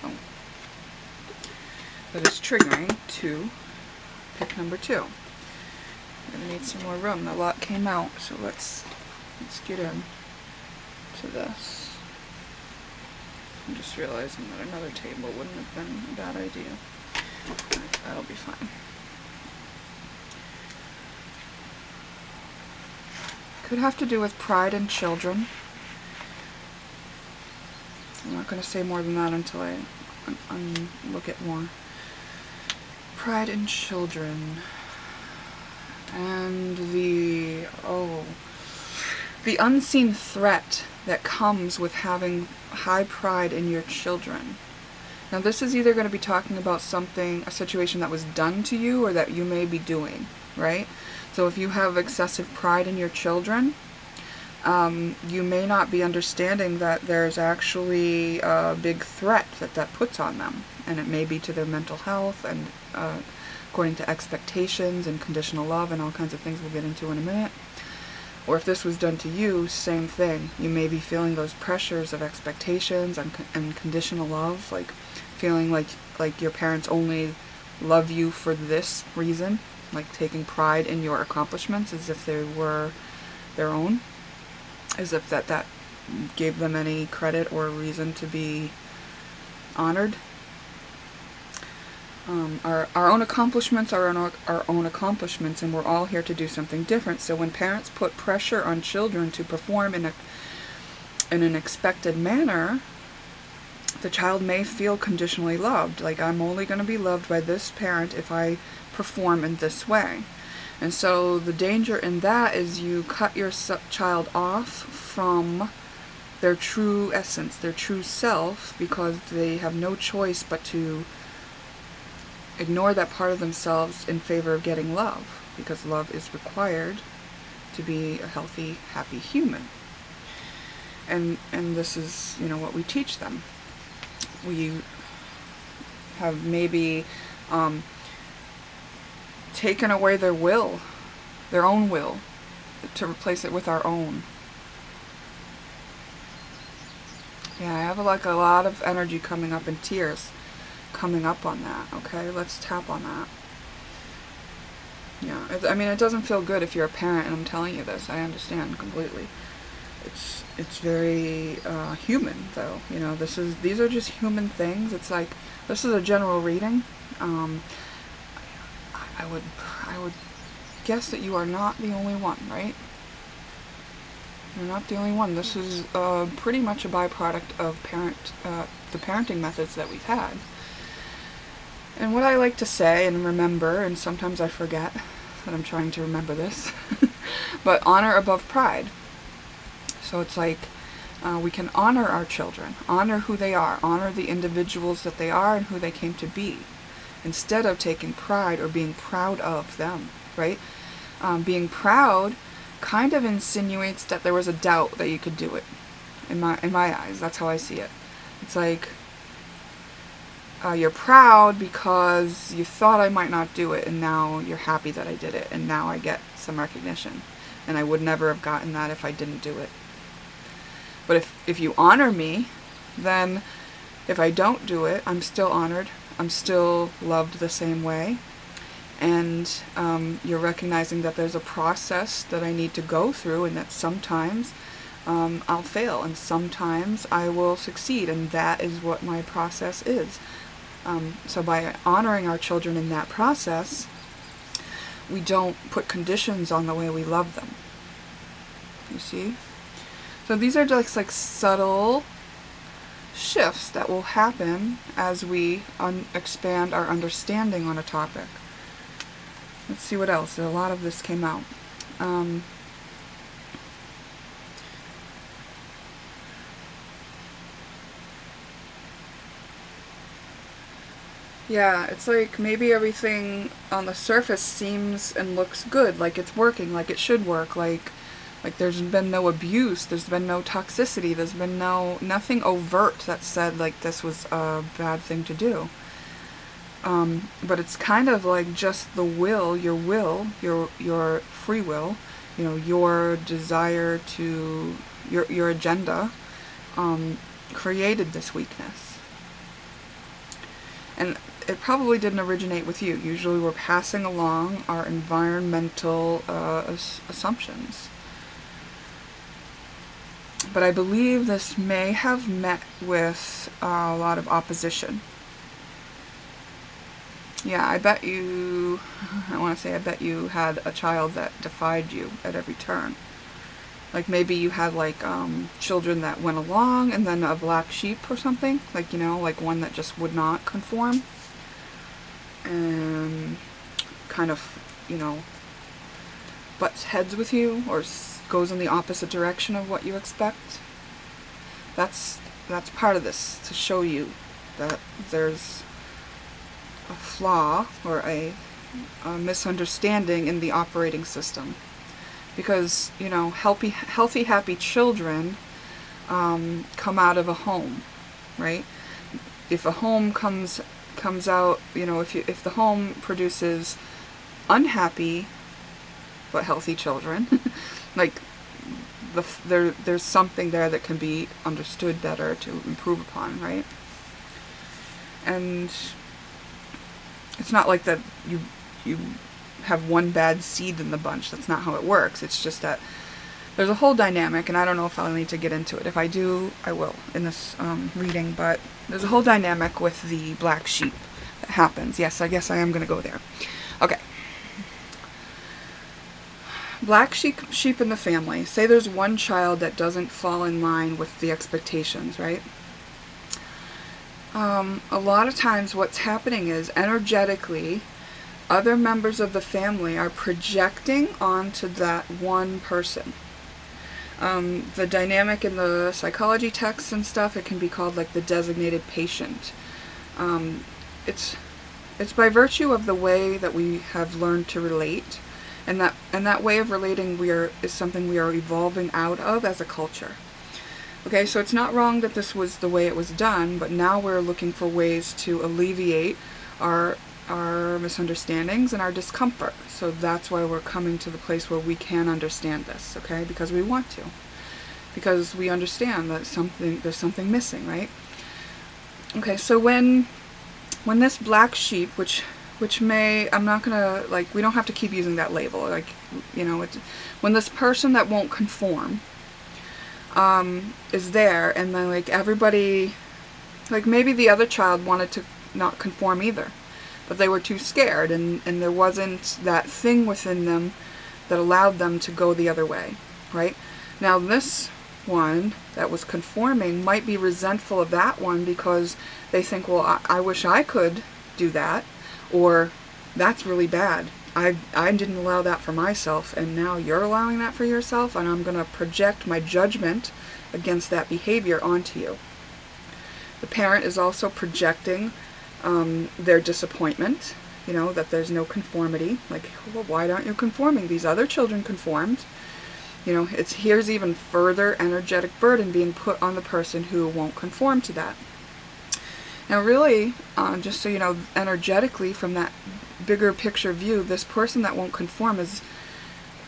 well, that is triggering to pick number 2? I'm gonna need some more room. A lot came out, so let's get in to this. I'm just realizing that another table wouldn't have been a bad idea. That'll be fine. Could have to do with pride in children. I'm not going to say more than that until I look at more. Pride in children. And the unseen threat that comes with having high pride in your children. Now this is either going to be talking about something, a situation that was done to you or that you may be doing, right? So if you have excessive pride in your children, you may not be understanding that there's actually a big threat that puts on them. And it may be to their mental health and according to expectations and conditional love and all kinds of things we'll get into in a minute. Or if this was done to you, same thing. You may be feeling those pressures of expectations and conditional love, like feeling like your parents only love you for this reason, like taking pride in your accomplishments as if they were their own, as if that gave them any credit or reason to be honored. Our own accomplishments are our own accomplishments, and we're all here to do something different. So when parents put pressure on children to perform in an expected manner, the child may feel conditionally loved. Like, I'm only going to be loved by this parent if I perform in this way. And so the danger in that is you cut your child off from their true essence, their true self, because they have no choice but to ignore that part of themselves in favor of getting love, because love is required to be a healthy, happy human. And this is, what we teach them. We have maybe taken away their will, their own will, to replace it with our own. Yeah, I have a lot of energy coming up and tears coming up on that. Okay, let's tap on that. Yeah, it doesn't feel good if you're a parent and I'm telling you this. I understand completely. It's very human, though. These are just human things. It's like, this is a general reading. I would guess that you are not the only one, right? You're not the only one. This is pretty much a byproduct of the parenting methods that we've had. And what I like to say and remember, and sometimes I forget that I'm trying to remember this, but honor above pride. So it's like we can honor our children, honor who they are, honor the individuals that they are and who they came to be, instead of taking pride or being proud of them, right? Being proud kind of insinuates that there was a doubt that you could do it. In my eyes, that's how I see it. It's like, you're proud because you thought I might not do it, and now you're happy that I did it, and now I get some recognition. And I would never have gotten that if I didn't do it. But if you honor me, then if I don't do it, I'm still honored. I'm still loved the same way. And you're recognizing that there's a process that I need to go through, and that sometimes I'll fail, and sometimes I will succeed, and that is what my process is. So by honoring our children in that process, we don't put conditions on the way we love them. You see? So these are just like subtle shifts that will happen as we expand our understanding on a topic. Let's see what else. A lot of this came out. Yeah, it's like maybe everything on the surface seems and looks good, like it's working, like it should work, like Like, there's been no abuse, there's been no toxicity, there's been nothing overt that said, like, this was a bad thing to do. But it's kind of like just the will, your free will, you know, your desire to, your agenda, created this weakness. And it probably didn't originate with you. Usually we're passing along our environmental assumptions. But I believe this may have met with a lot of opposition. Yeah, I bet you had a child that defied you at every turn. Like, maybe you had, like, children that went along, and then a black sheep or something. Like, you know, like one that just would not conform. And kind of, you know, butts heads with you, or goes in the opposite direction of what you expect. That's part of this, to show you that there's a flaw or a misunderstanding in the operating system. Because, you know, healthy, happy children come out of a home, right? If a home comes out, you know, if the home produces unhappy but healthy children, like, there's something there that can be understood better to improve upon, right? And it's not like that you have one bad seed in the bunch. That's not how it works. It's just that there's a whole dynamic, and I don't know if I'll need to get into it. If I do, I will in this reading, but there's a whole dynamic with the black sheep that happens. Yes, I guess I am going to go there. Okay. Black sheep in the family. Say there's one child that doesn't fall in line with the expectations, right? A lot of times what's happening is, energetically, other members of the family are projecting onto that one person. The dynamic in the psychology texts and stuff, it can be called like the designated patient. It's by virtue of the way that we have learned to relate, and that way of relating is something we are evolving out of as a culture. Okay, so it's not wrong that this was the way it was done, but now we're looking for ways to alleviate our misunderstandings and our discomfort. So that's why we're coming to the place where we can understand this, okay? Because we want to. Because we understand that there's something missing, right? Okay, so when this black sheep, which may, I'm not gonna, like, we don't have to keep using that label, like, you know, when this person that won't conform is there, and then, like, everybody, like, maybe the other child wanted to not conform either, but they were too scared, and there wasn't that thing within them that allowed them to go the other way, right? Now this one that was conforming might be resentful of that one because they think, well, I wish I could do that, or that's really bad. I didn't allow that for myself, and now you're allowing that for yourself, and I'm going to project my judgment against that behavior onto you. The parent is also projecting their disappointment, you know, that there's no conformity. Like, well, why aren't you conforming? These other children conformed. You know, here's even further energetic burden being put on the person who won't conform to that. Now really, just so you know, energetically, from that bigger picture view, this person that won't conform is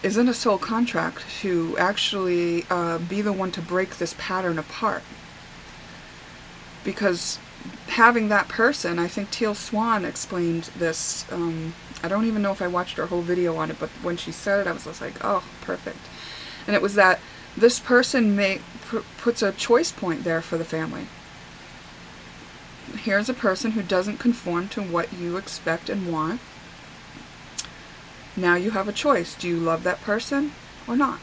in a soul contract to actually be the one to break this pattern apart. Because having that person, I think Teal Swan explained this, I don't even know if I watched her whole video on it, but when she said it, I was just like, oh, perfect. And it was that this person puts a choice point there for the family. Here's a person who doesn't conform to what you expect and want. Now you have a choice. Do you love that person or not?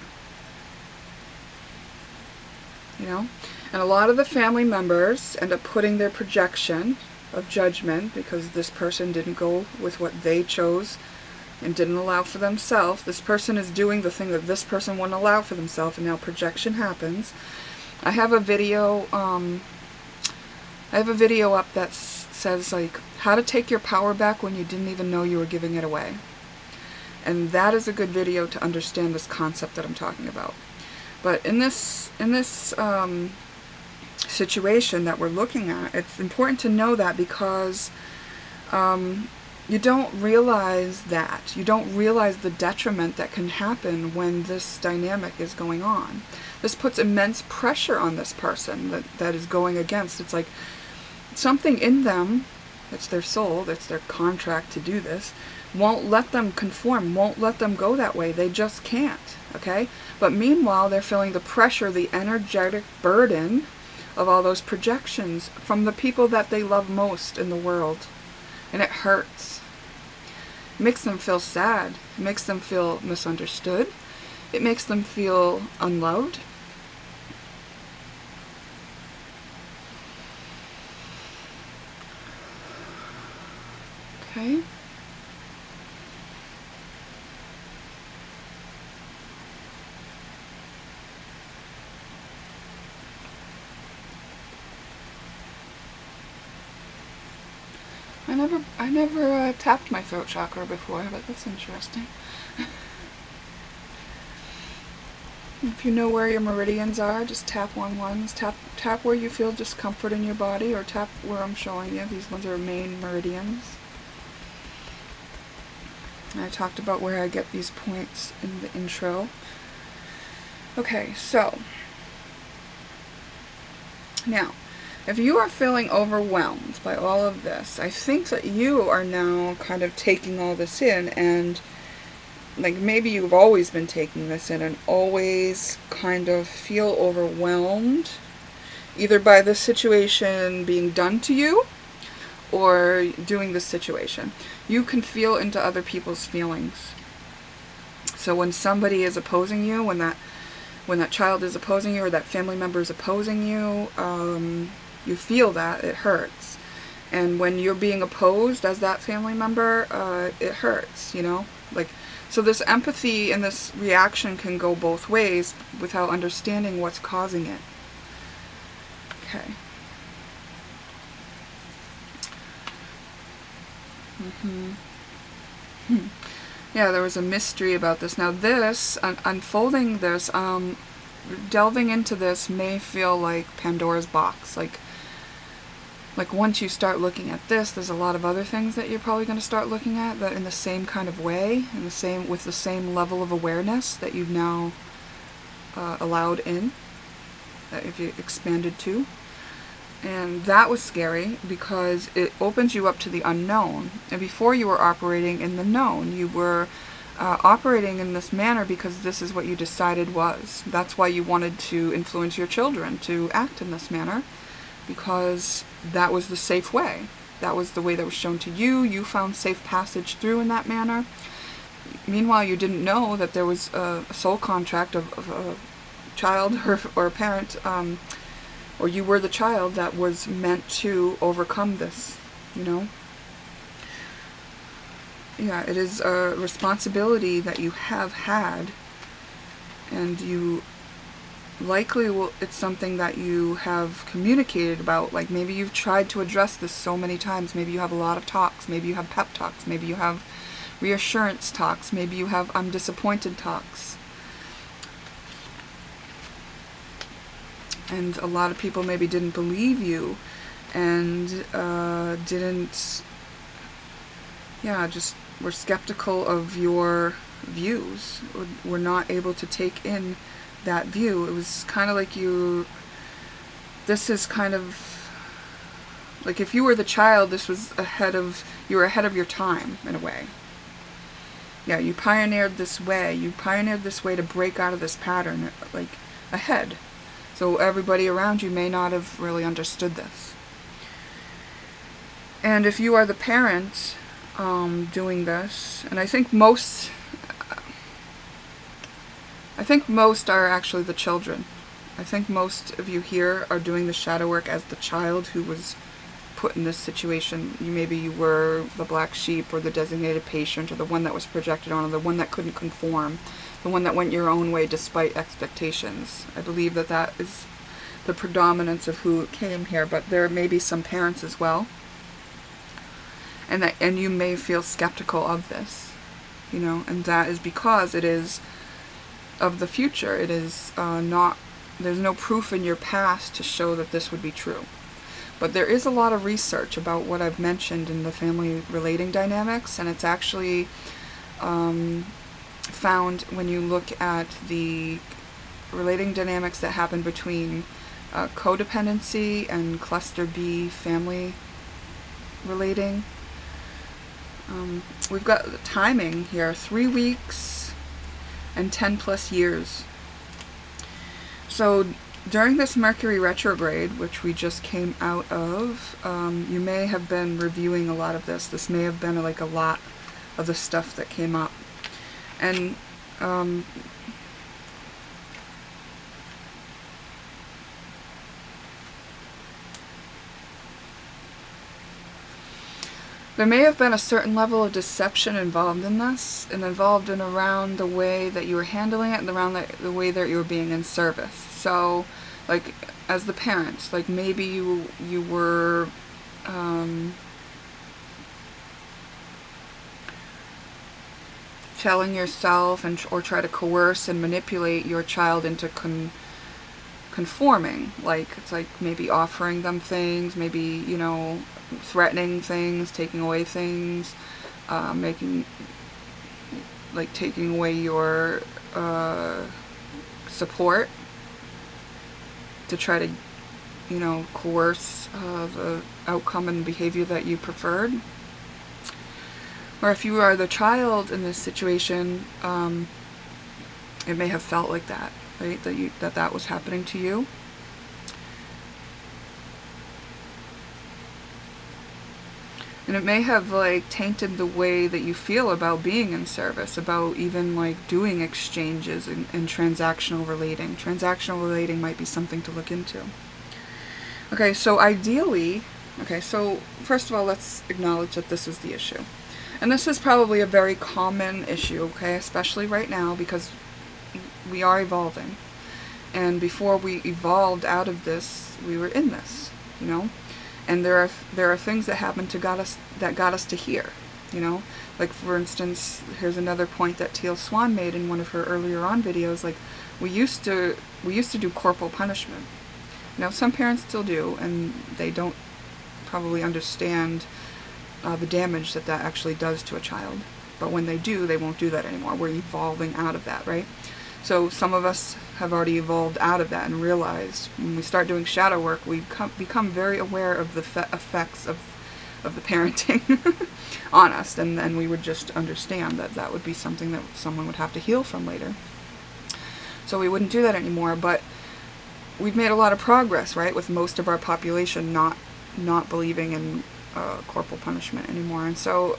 You know? And a lot of the family members end up putting their projection of judgment because this person didn't go with what they chose and didn't allow for themselves. This person is doing the thing that this person wouldn't allow for themselves, and now projection happens. I have a video up that says, like, how to take your power back when you didn't even know you were giving it away. And that is a good video to understand this concept that I'm talking about. But in this situation that we're looking at, it's important to know that, because you don't realize that. You don't realize the detriment that can happen when this dynamic is going on. This puts immense pressure on this person that is going against. It's like something in them, it's their soul, it's their contract to do this, won't let them conform, won't let them go that way. They just can't, okay? But meanwhile, they're feeling the pressure, the energetic burden of all those projections from the people that they love most in the world. And it hurts. It makes them feel sad. It makes them feel misunderstood. It makes them feel unloved. Okay. I never tapped my throat chakra before, but that's interesting. If you know where your meridians are, just tap on ones. Tap where you feel discomfort in your body, or tap where I'm showing you. These ones are main meridians. I talked about where I get these points in the intro. Okay, so now, if you are feeling overwhelmed by all of this, I think that you are now kind of taking all this in, and like maybe you've always been taking this in and always kind of feel overwhelmed, either by the situation being done to you or doing this situation. You can feel into other people's feelings. So when somebody is opposing you, when that child is opposing you, or that family member is opposing you, you feel that, it hurts. And when you're being opposed as that family member, it hurts, you know? Like, so this empathy and this reaction can go both ways without understanding what's causing it. Okay. Yeah, there was a mystery about this. Now this, unfolding this, delving into this may feel like Pandora's box. Like once you start looking at this, there's a lot of other things that you're probably going to start looking at that in the same kind of way, with the same level of awareness that you've now allowed in, that if you expanded to. And that was scary because it opens you up to the unknown. And before you were operating in the known, you were operating in this manner because this is what you decided was. That's why you wanted to influence your children to act in this manner, because that was the safe way. That was the way that was shown to you. You found safe passage through in that manner. Meanwhile, you didn't know that there was a soul contract of a child or a parent, or you were the child that was meant to overcome this, you know? Yeah, it is a responsibility that you have had, and you likely will, it's something that you have communicated about. Like maybe you've tried to address this so many times. Maybe you have a lot of talks. Maybe you have pep talks. Maybe you have reassurance talks. Maybe you have I'm disappointed talks. And a lot of people maybe didn't believe you, and just were skeptical of your views, were not able to take in that view. It was kind of like this is kind of like if you were the child, this was you were ahead of your time in a way. Yeah, you pioneered this way. You pioneered this way to break out of this pattern, like ahead. So everybody around you may not have really understood this. And if you are the parent doing this, and I think most are actually the children. I think most of you here are doing the shadow work as the child who was put in this situation. Maybe you were the black sheep, or the designated patient, or the one that was projected on, or the one that couldn't conform, the one that went your own way despite expectations. I believe that is the predominance of who came here, but there may be some parents as well. And you may feel skeptical of this. you know, and that is because it is of the future. It is not, there's no proof in your past to show that this would be true. But there is a lot of research about what I've mentioned in the family relating dynamics, and it's actually found when you look at the relating dynamics that happen between codependency and cluster B family relating. We've got the timing here, 3 weeks and 10 plus years. So during this Mercury retrograde, which we just came out of, you may have been reviewing a lot of this. This may have been like a lot of the stuff that came up. And there may have been a certain level of deception involved in this, and involved in around the way that you were handling it, and around the way that you were being in service. So, like, as the parents, like maybe you were telling yourself or try to coerce and manipulate your child into conforming. Like, it's like maybe offering them things, maybe, you know, threatening things, taking away things, taking away your support to try to, you know, coerce the outcome and behavior that you preferred. Or if you are the child in this situation, it may have felt like that, right? That was happening to you. And it may have like tainted the way that you feel about being in service, about even like doing exchanges and transactional relating. Transactional relating might be something to look into. Okay, so ideally, so first of all, let's acknowledge that this is the issue. And this is probably a very common issue, okay, especially right now, because we are evolving. And before we evolved out of this, we were in this, you know. And there are things that happened that got us to here, you know. Like, for instance, here's another point that Teal Swan made in one of her earlier on videos. Like, we used to do corporal punishment. Now, some parents still do, and they don't probably understand the damage that actually does to a child. But when they do, they won't do that anymore. We're evolving out of that, right? So some of us have already evolved out of that and realized when we start doing shadow work, we become very aware of the effects of the parenting on us, and then we would just understand that would be something that someone would have to heal from later. So we wouldn't do that anymore, but we've made a lot of progress, right, with most of our population not believing in corporal punishment anymore. And so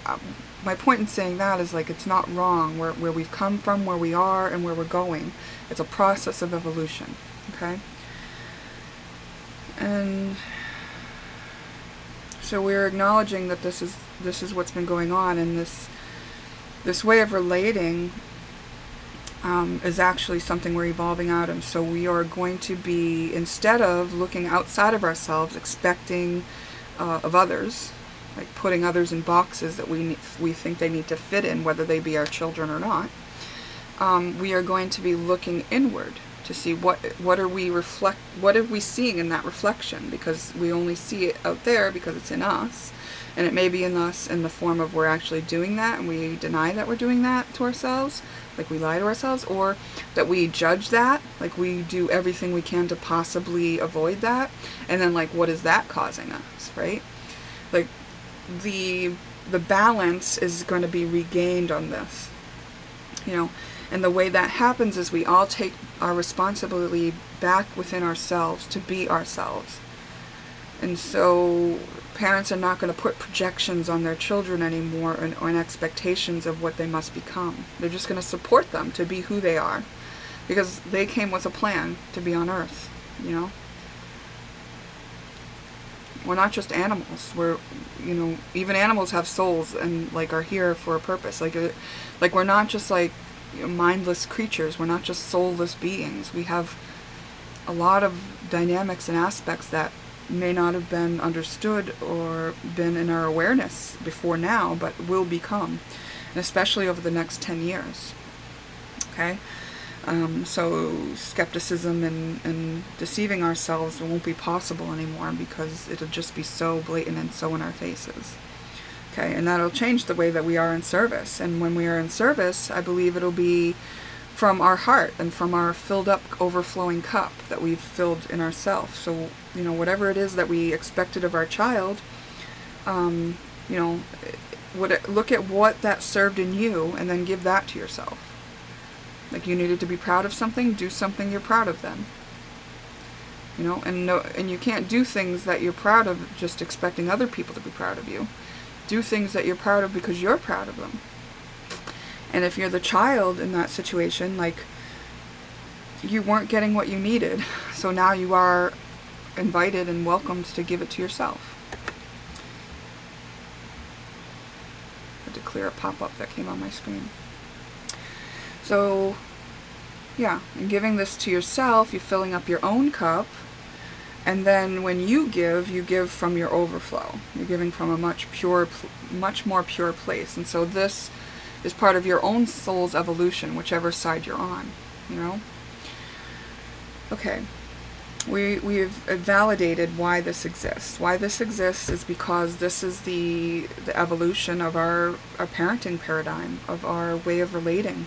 my point in saying that is, like, it's not wrong where we've come from, where we are, and where we're going. It's a process of evolution, okay? And so we're acknowledging that this is what's been going on, and this way of relating is actually something we're evolving out of. So we are going to be, instead of looking outside of ourselves, expecting of others, like putting others in boxes that we think they need to fit in, whether they be our children or not, we are going to be looking inward to see what are we seeing in that reflection, because we only see it out there because it's in us, and it may be in us in the form of we're actually doing that and we deny that we're doing that to ourselves, like we lie to ourselves, or that we judge that, like we do everything we can to possibly avoid that, and then, like, what is that causing us, right? Like, the balance is going to be regained on this, you know. And the way that happens is we all take our responsibility back within ourselves to be ourselves. And so parents are not going to put projections on their children anymore, or expectations of what they must become. They're just going to support them to be who they are, because they came with a plan to be on Earth, you know. We're not just animals. We're, you know, even animals have souls and, like, are here for a purpose. Like we're not just, like, you know, mindless creatures. We're not just soulless beings. We have a lot of dynamics and aspects that may not have been understood or been in our awareness before now, but will become. and especially over the next 10 years. Okay? So skepticism and deceiving ourselves won't be possible anymore, because it'll just be so blatant and so in our faces. Okay, and that'll change the way that we are in service. And when we are in service, I believe it'll be from our heart and from our filled up, overflowing cup that we've filled in ourselves. So, whatever it is that we expected of our child, look at what that served in you and then give that to yourself. Like, you needed to be proud of something, do something you're proud of then. And you can't do things that you're proud of just expecting other people to be proud of you. Do things that you're proud of because you're proud of them. And if you're the child in that situation, like, you weren't getting what you needed, so now you are invited and welcomed to give it to yourself. I had to clear a pop-up that came on my screen. So, yeah, in giving this to yourself, you're filling up your own cup, and then when you give from your overflow. You're giving from a much more pure place. And so this is part of your own soul's evolution, whichever side you're on, Okay, we've validated why this exists. Why this exists is because this is the evolution of our parenting paradigm, of our way of relating.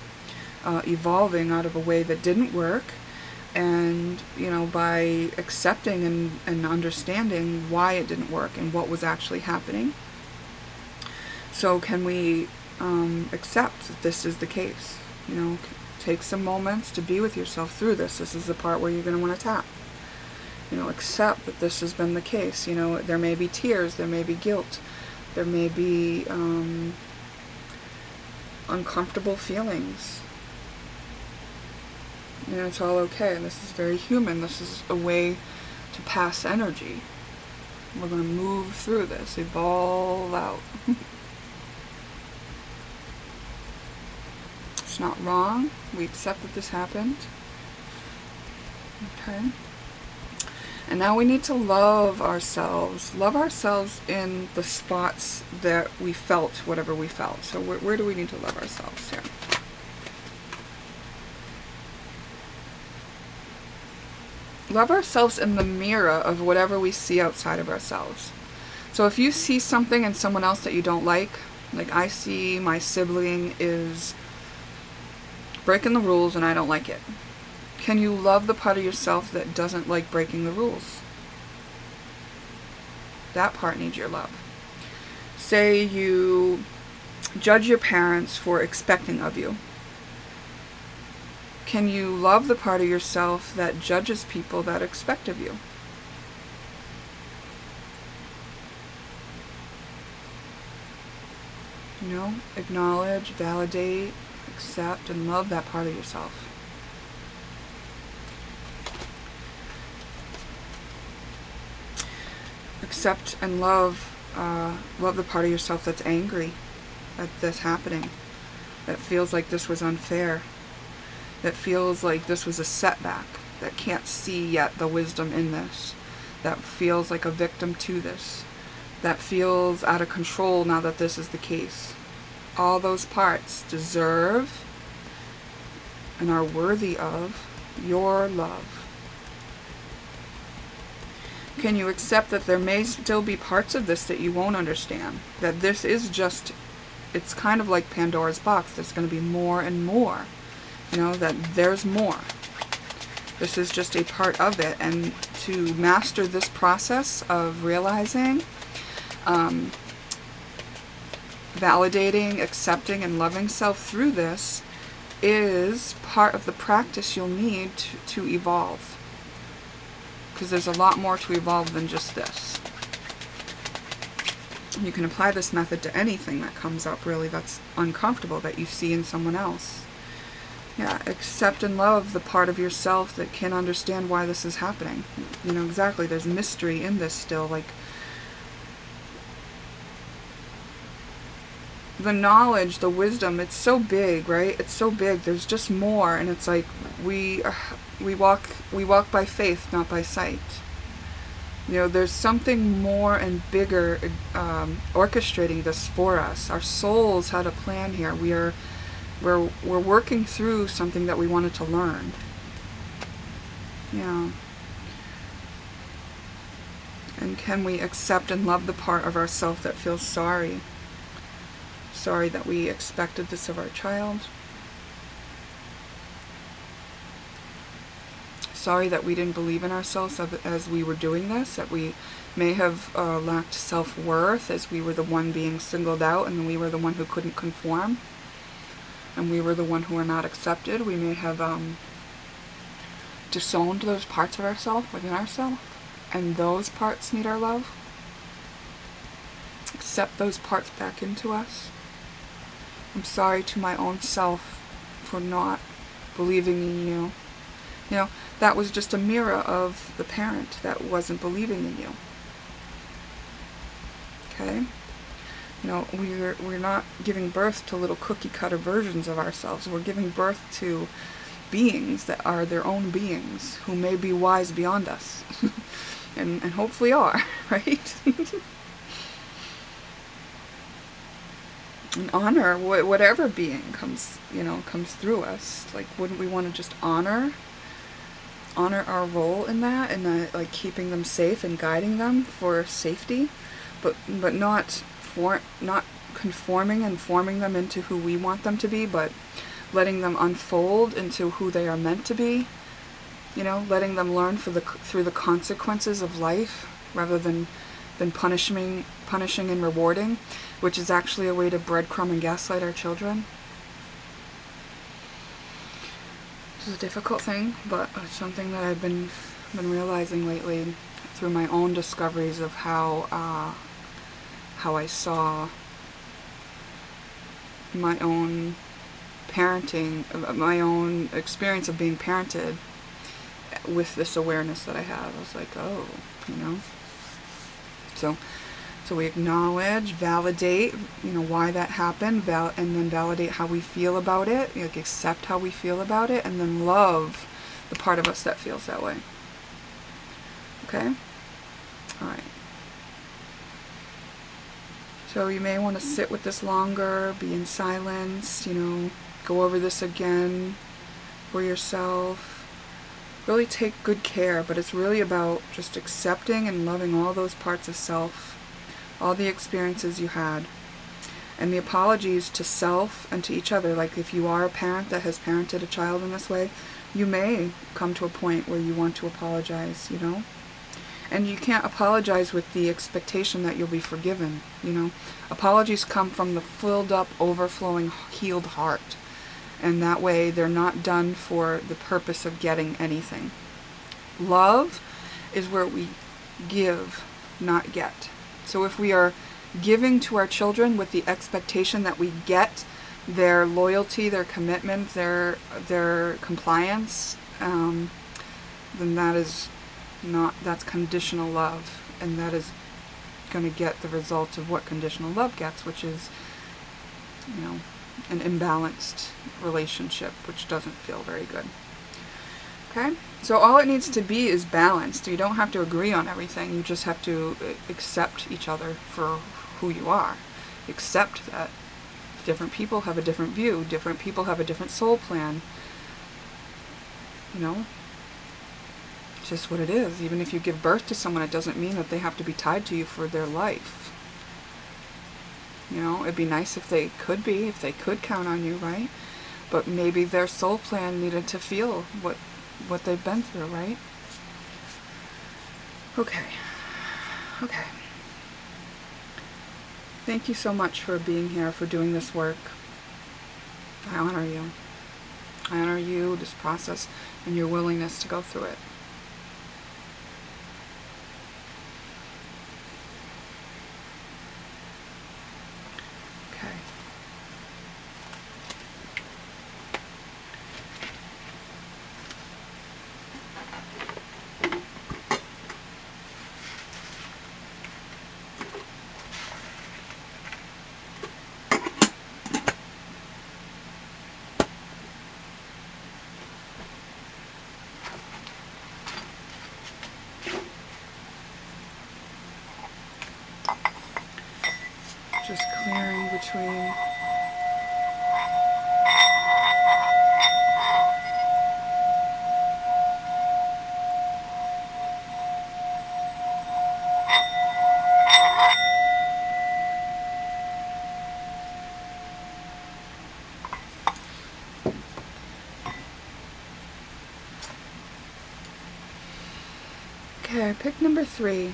Evolving out of a way that didn't work, and by accepting and understanding why it didn't work and what was actually happening. So can we accept that this is the case? Take some moments to be with yourself through this. This is the part where you're going to want to tap. Accept that this has been the case. There may be tears, there may be guilt, there may be uncomfortable feelings. It's all okay. This is very human. This is a way to pass energy. We're going to move through this, evolve out. It's not wrong. We accept that this happened. Okay. And now we need to love ourselves. Love ourselves in the spots that we felt whatever we felt. So where do we need to love ourselves here? Love ourselves in the mirror of whatever we see outside of ourselves. So if you see something in someone else that you don't like I see my sibling is breaking the rules and I don't like it. Can you love the part of yourself that doesn't like breaking the rules? That part needs your love. Say you judge your parents for expecting of you. Can you love the part of yourself that judges people that expect of you? Acknowledge, validate, accept, and love that part of yourself. Accept and love the part of yourself that's angry at this happening, that feels like this was unfair, that feels like this was a setback, that can't see yet the wisdom in this, that feels like a victim to this, that feels out of control now that this is the case. All those parts deserve and are worthy of your love. Can you accept that there may still be parts of this that you won't understand? That this is just, it's kind of like Pandora's box. There's going to be more and more. That there's more. This is just a part of it. And to master this process of realizing, validating, accepting, and loving self through this is part of the practice you'll need to evolve. Because there's a lot more to evolve than just this. You can apply this method to anything that comes up, really, that's uncomfortable, that you see in someone else. Yeah, accept and love the part of yourself that can understand why this is happening. Exactly, there's mystery in this still, the knowledge, the wisdom, it's so big, right? It's so big, there's just more, and it's like we walk by faith, not by sight. You know, there's something more and bigger orchestrating this for us. Our souls had a plan here. We're working through something that we wanted to learn. Yeah. And can we accept and love the part of ourselves that feels sorry? Sorry that we expected this of our child. Sorry that we didn't believe in ourselves as we were doing this, that we may have lacked self-worth as we were the one being singled out and we were the one who couldn't conform and we were the one who were not accepted. We may have disowned those parts of ourselves within ourselves, and those parts need our love. Accept those parts back into us. I'm sorry to my own self for not believing in you. You know, that was just a mirror of the parent that wasn't believing in you. Okay? You know, we're not giving birth to little cookie cutter versions of ourselves. We're giving birth to beings that are their own beings, who may be wise beyond us. and hopefully are, right? And honor whatever being comes through us. Like, wouldn't we want to just honor our role in that, and like keeping them safe and guiding them for safety, but not conforming and forming them into who we want them to be, but letting them unfold into who they are meant to be. You know, letting them learn through the consequences of life, rather than punishing and rewarding, which is actually a way to breadcrumb and gaslight our children. It's a difficult thing, but it's something that I've been realizing lately through my own discoveries of how I saw my own parenting, my own experience of being parented with this awareness that I have. I was like, oh, you know. So we acknowledge, validate, you know, why that happened, and then validate how we feel about it, like accept how we feel about it, and then love the part of us that feels that way. Okay? Alright. So you may want to sit with this longer, be in silence, you know, go over this again for yourself. Really take good care, but it's really about just accepting and loving all those parts of self, all the experiences you had, and the apologies to self and to each other. Like, if you are a parent that has parented a child in this way, you may come to a point where you want to apologize, you know. And you can't apologize with the expectation that you'll be forgiven, you know. Apologies come from the filled up, overflowing, healed heart. And that way they're not done for the purpose of getting anything. Love is where we give, not get. So if we are giving to our children with the expectation that we get their loyalty, their commitment, their compliance, then that's conditional love, and that is going to get the result of what conditional love gets, which is, you know, an imbalanced relationship, which doesn't feel very good. Okay? So all it needs to be is balanced. You don't have to agree on everything. You just have to accept each other for who you are. Accept that different people have a different view. Different people have a different soul plan. You know? It's just what it is. Even if you give birth to someone, it doesn't mean that they have to be tied to you for their life. You know, it'd be nice if they could be, if they could count on you, right? But maybe their soul plan needed to feel what they've been through, right? Okay. Thank you so much for being here, for doing this work. I honor you. I honor you, this process, and your willingness to go through it. Okay. Just clearing between. Okay, pick number 3.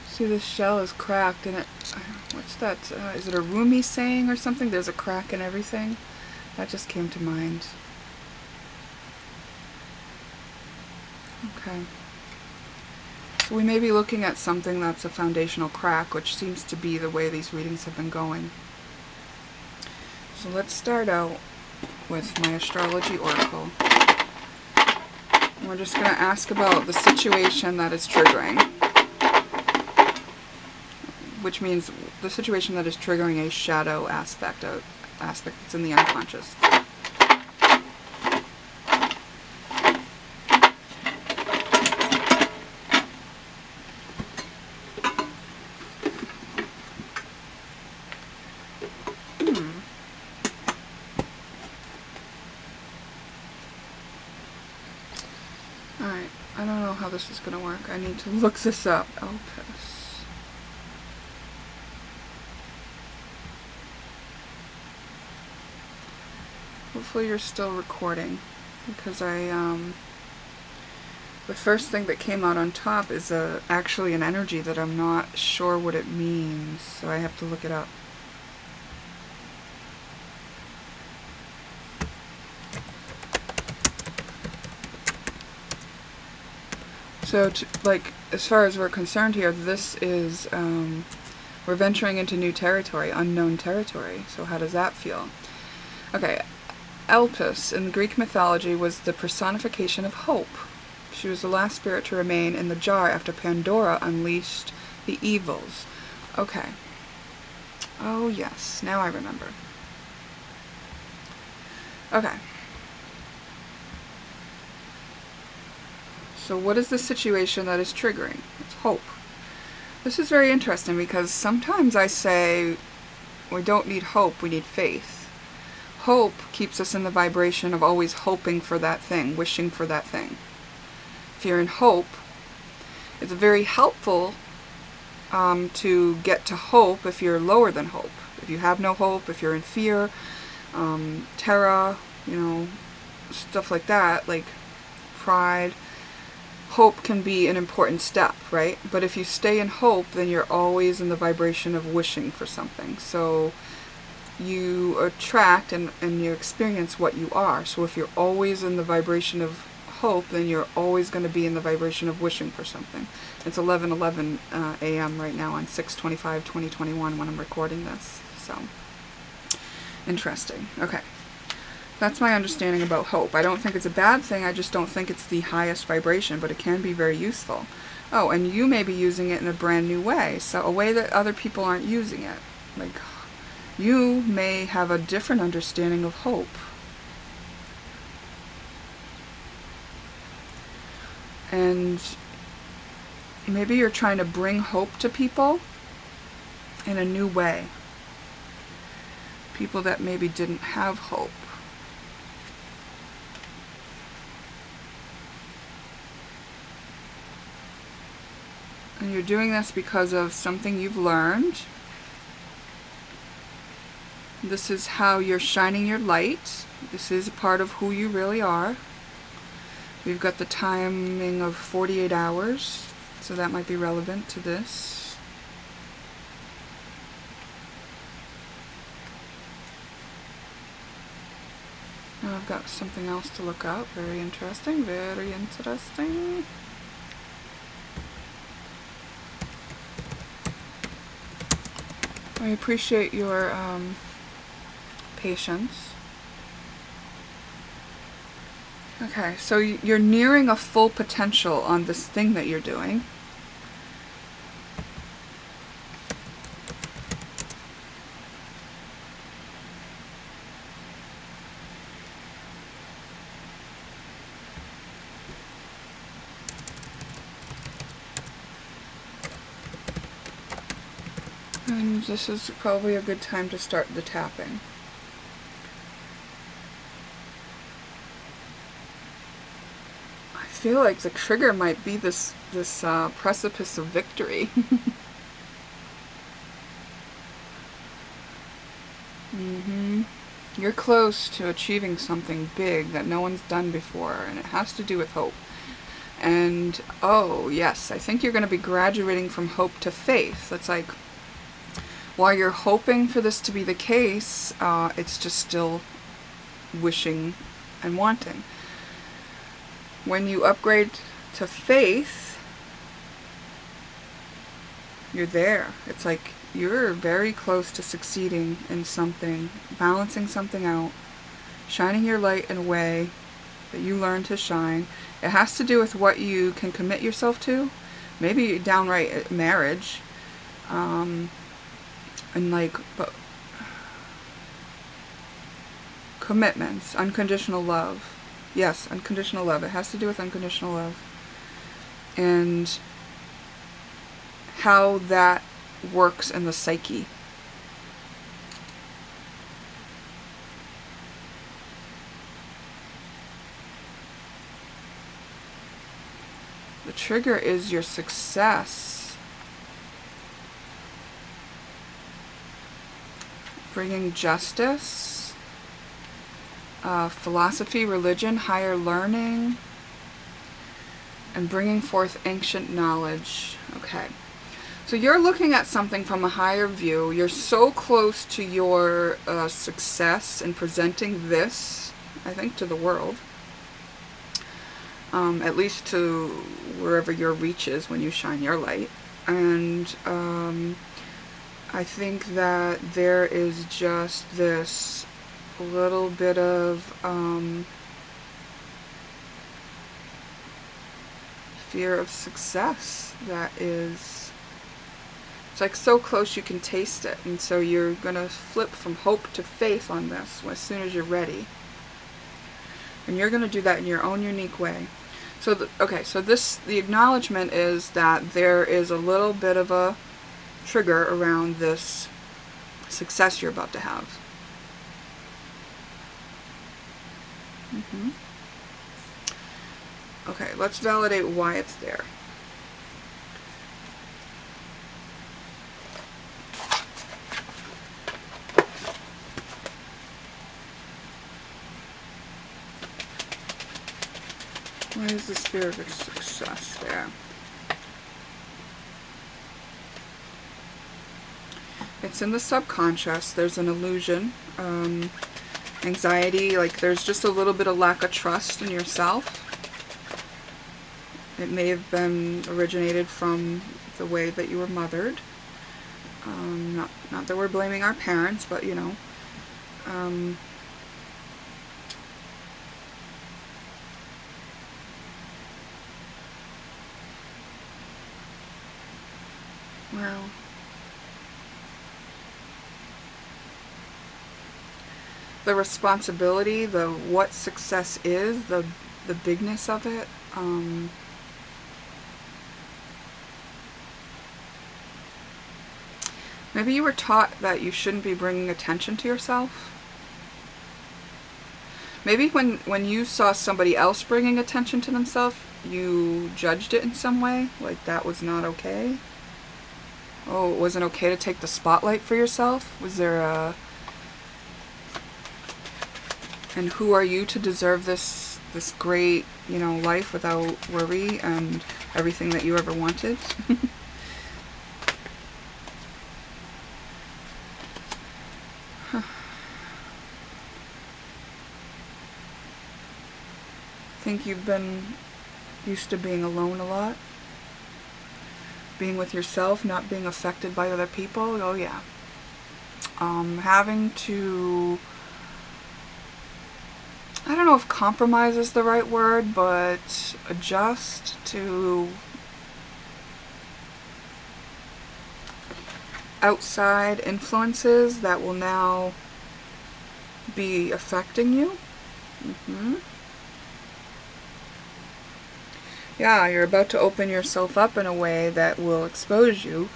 See, this shell is cracked and it, what's that, is it a Rumi saying or something? There's a crack in everything? That just came to mind. Okay. So we may be looking at something that's a foundational crack, which seems to be the way these readings have been going. So let's start out with my astrology oracle. We're just going to ask about the situation that is triggering, which means the situation that is triggering a shadow aspect that's in the unconscious. Alright, I don't know how this is going to work. I need to look this up. Elpis. Hopefully you're still recording, because the first thing that came out on top is actually an energy that I'm not sure what it means, so I have to look it up. So, as far as we're concerned here, this is, we're venturing into new territory, unknown territory. So how does that feel? Okay, Elpis, in Greek mythology, was the personification of hope. She was the last spirit to remain in the jar after Pandora unleashed the evils. Okay. Oh, yes. Now I remember. Okay. So what is the situation that is triggering? It's hope. This is very interesting because sometimes I say we don't need hope, we need faith. Hope keeps us in the vibration of always hoping for that thing, wishing for that thing. If you're in hope, it's very helpful to get to hope if you're lower than hope. If you have no hope, if you're in fear, terror, stuff like that, like pride, hope can be an important step, right? But if you stay in hope, then you're always in the vibration of wishing for something. So you attract and you experience what you are. So if you're always in the vibration of hope, then you're always going to be in the vibration of wishing for something. It's 11:11 a.m. right now on 6/25/2021 when I'm recording this. So interesting. Okay. That's my understanding about hope. I don't think it's a bad thing, I just don't think it's the highest vibration, but it can be very useful. Oh, and you may be using it in a brand new way, so a way that other people aren't using it. Like, you may have a different understanding of hope. And maybe you're trying to bring hope to people in a new way. People that maybe didn't have hope. And you're doing this because of something you've learned. This is how you're shining your light. This is a part of who you really are. We've got the timing of 48 hours, so that might be relevant to this. Now I've got something else to look up. Very interesting, very interesting. I appreciate your patience. Okay, so you're nearing a full potential on this thing that you're doing. And this is probably a good time to start the tapping. I feel like the trigger might be this precipice of victory. You're close to achieving something big that no one's done before, and it has to do with hope. And, oh, yes, I think you're going to be graduating from hope to faith. It's like, while you're hoping for this to be the case, it's just still wishing and wanting. When you upgrade to faith, you're there. It's like you're very close to succeeding in something, balancing something out, shining your light in a way that you learn to shine. It has to do with what you can commit yourself to. Maybe downright marriage. And like, but commitments, unconditional love. Yes, unconditional love. It has to do with unconditional love. And how that works in the psyche. The trigger is your success. Bringing justice, philosophy, religion, higher learning, and bringing forth ancient knowledge. Okay. So you're looking at something from a higher view. You're so close to your success in presenting this, I think, to the world. At least to wherever your reach is when you shine your light. And I think that there is just this little bit of fear of success that is, it's like so close you can taste it. And so you're going to flip from hope to faith on this as soon as you're ready. And you're going to do that in your own unique way. So, the acknowledgement is that there is a little bit of a trigger around this success you're about to have. Okay, let's validate why it's there. Why is the fear of success there? It's in the subconscious. There's an illusion, anxiety, like there's just a little bit of lack of trust in yourself. It may have been originated from the way that you were mothered. Not that we're blaming our parents, but you know. Well, the responsibility, the what success is, the bigness of it. Maybe you were taught that you shouldn't be bringing attention to yourself. Maybe when you saw somebody else bringing attention to themselves, you judged it in some way, like that was not okay. Oh, it wasn't okay to take the spotlight for yourself? Was there a... And who are you to deserve this great, you know, life without worry and everything that you ever wanted? Huh. Think you've been used to being alone a lot? Being with yourself, not being affected by other people? Oh yeah. Having to... I don't know if compromise is the right word, but adjust to outside influences that will now be affecting you. Yeah, you're about to open yourself up in a way that will expose you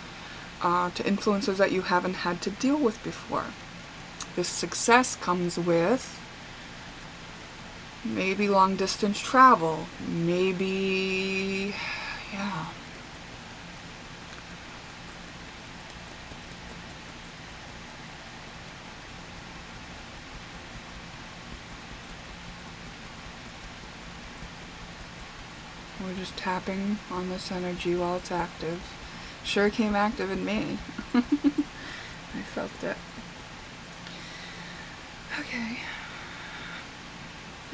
to influences that you haven't had to deal with before. This success comes with maybe long distance travel, maybe, yeah. We're just tapping on this energy while it's active. Sure came active in me. I felt it. Okay.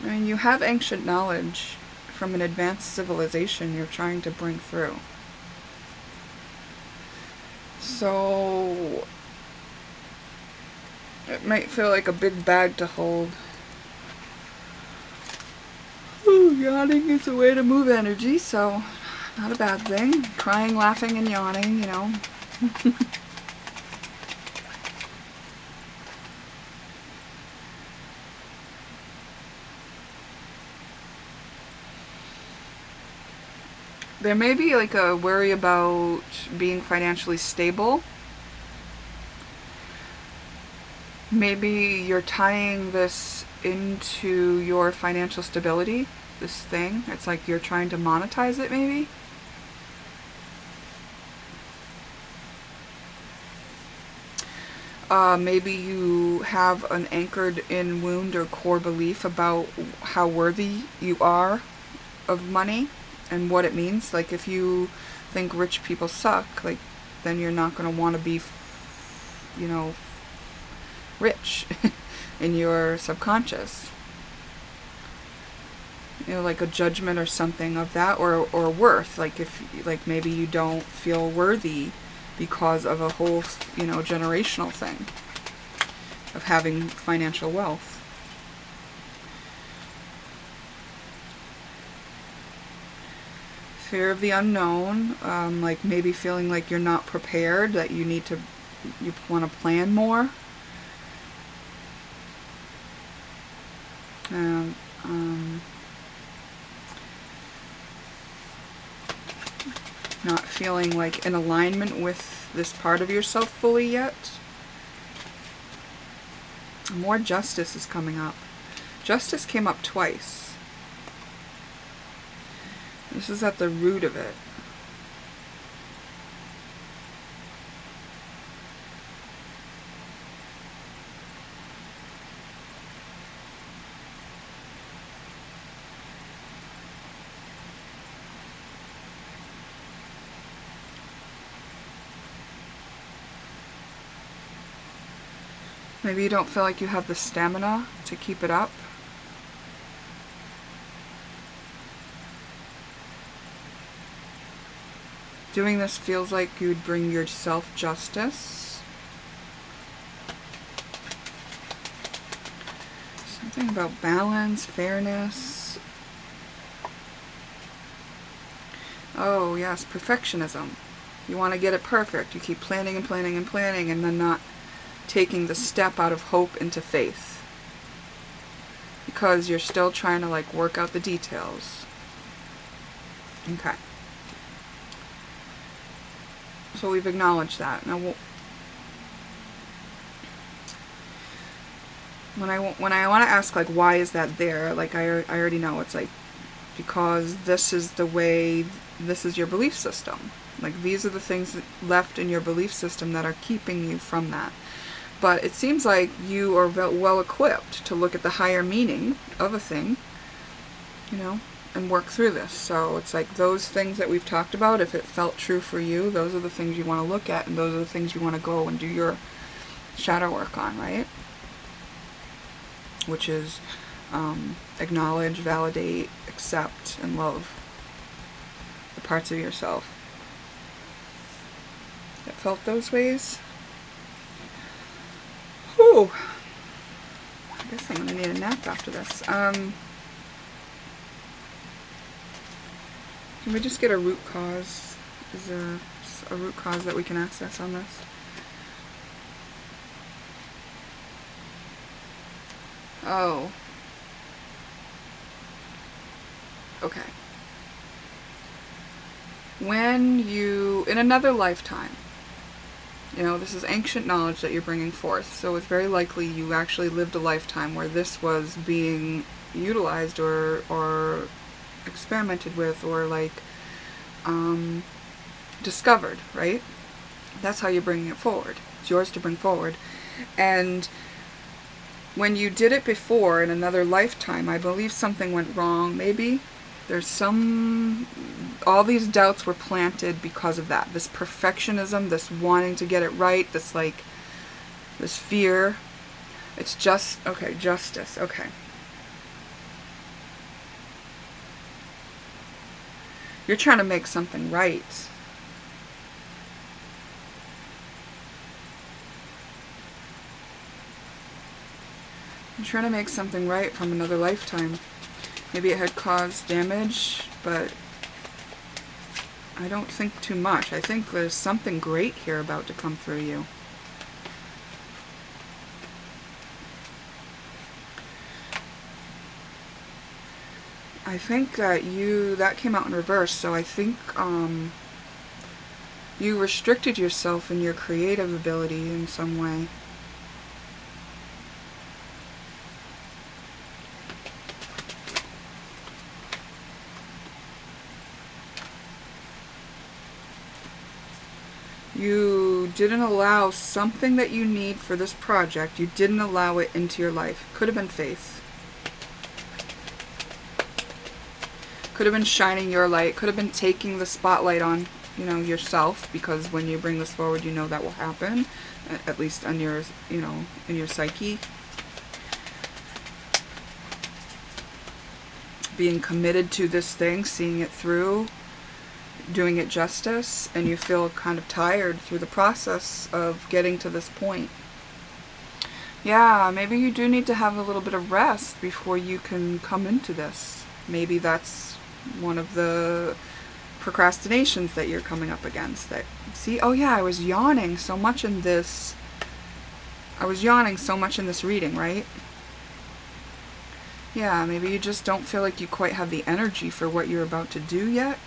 I mean, you have ancient knowledge from an advanced civilization you're trying to bring through. So it might feel like a big bag to hold. Ooh, yawning is a way to move energy, so not a bad thing. Crying, laughing, and yawning, you know. There may be like a worry about being financially stable. Maybe you're tying this into your financial stability, this thing. It's like you're trying to monetize it, maybe. Maybe you have an anchored in wound or core belief about how worthy you are of money and what it means. Like if you think rich people suck, like then you're not going to want to be, you know, rich in your subconscious. You know, like a judgment or something of that, or worth. Like if, like maybe you don't feel worthy because of a whole, you know, generational thing of having financial wealth. Fear of the unknown, like maybe feeling like you're not prepared, that you need to, you want to plan more. Not feeling like in alignment with this part of yourself fully yet. More justice is coming up. Justice came up twice. This is at the root of it. Maybe you don't feel like you have the stamina to keep it up. Doing this feels like you'd bring yourself justice. Something about balance, fairness. Oh yes, perfectionism. You want to get it perfect. You keep planning and planning and planning and then not taking the step out of hope into faith. Because you're still trying to like work out the details. Okay. So we've acknowledged that. Now, when I want to ask like why is that there, like I already know it's like because this is the way, this is your belief system. Like these are the things left in your belief system that are keeping you from that. But it seems like you are well equipped to look at the higher meaning of a thing, you know, and work through this. So it's like those things that we've talked about, if it felt true for you, those are the things you want to look at, and those are the things you want to go and do your shadow work on, right? Which is acknowledge, validate, accept, and love the parts of yourself that felt those ways. Whew. I guess I'm going to need a nap after this. Can we just get a root cause? Is there a root cause that we can access on this? Oh. Okay. When you, in another lifetime, You know, this is ancient knowledge that you're bringing forth, so it's very likely you actually lived a lifetime where this was being utilized or experimented with, or like discovered, right? That's how you're bringing it forward. It's yours to bring forward. And when you did it before in another lifetime, I believe something went wrong, maybe. All these doubts were planted because of that. This perfectionism, this wanting to get it right, this fear. It's just, okay, justice, okay. You're trying to make something right. You're trying to make something right from another lifetime. Maybe it had caused damage, but I don't think too much. I think there's something great here about to come through you. I think that that came out in reverse, so I think you restricted yourself in your creative ability in some way. You didn't allow something that you need for this project, you didn't allow it into your life. Could have been faith. Could have been shining your light. Could have been taking the spotlight on, yourself, because when you bring this forward, you know that will happen, at least on your, in your psyche. Being committed to this thing, seeing it through, doing it justice, and you feel kind of tired through the process of getting to this point. Yeah, maybe you do need to have a little bit of rest before you can come into this. Maybe that's one of the procrastinations that you're coming up against. That, see, oh yeah, I was yawning so much in this reading, right? Yeah, maybe you just don't feel like you quite have the energy for what you're about to do yet.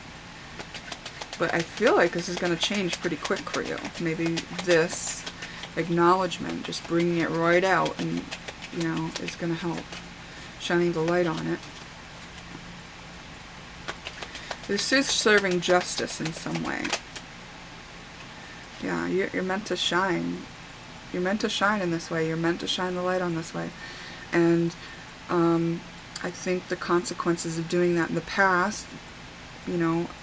But I feel like this is going to change pretty quick for you. Maybe this acknowledgement, just bringing it right out, and, is going to help. Shining the light on it. This is serving justice in some way. Yeah, you're meant to shine. You're meant to shine in this way. You're meant to shine the light on this way. And I think the consequences of doing that in the past,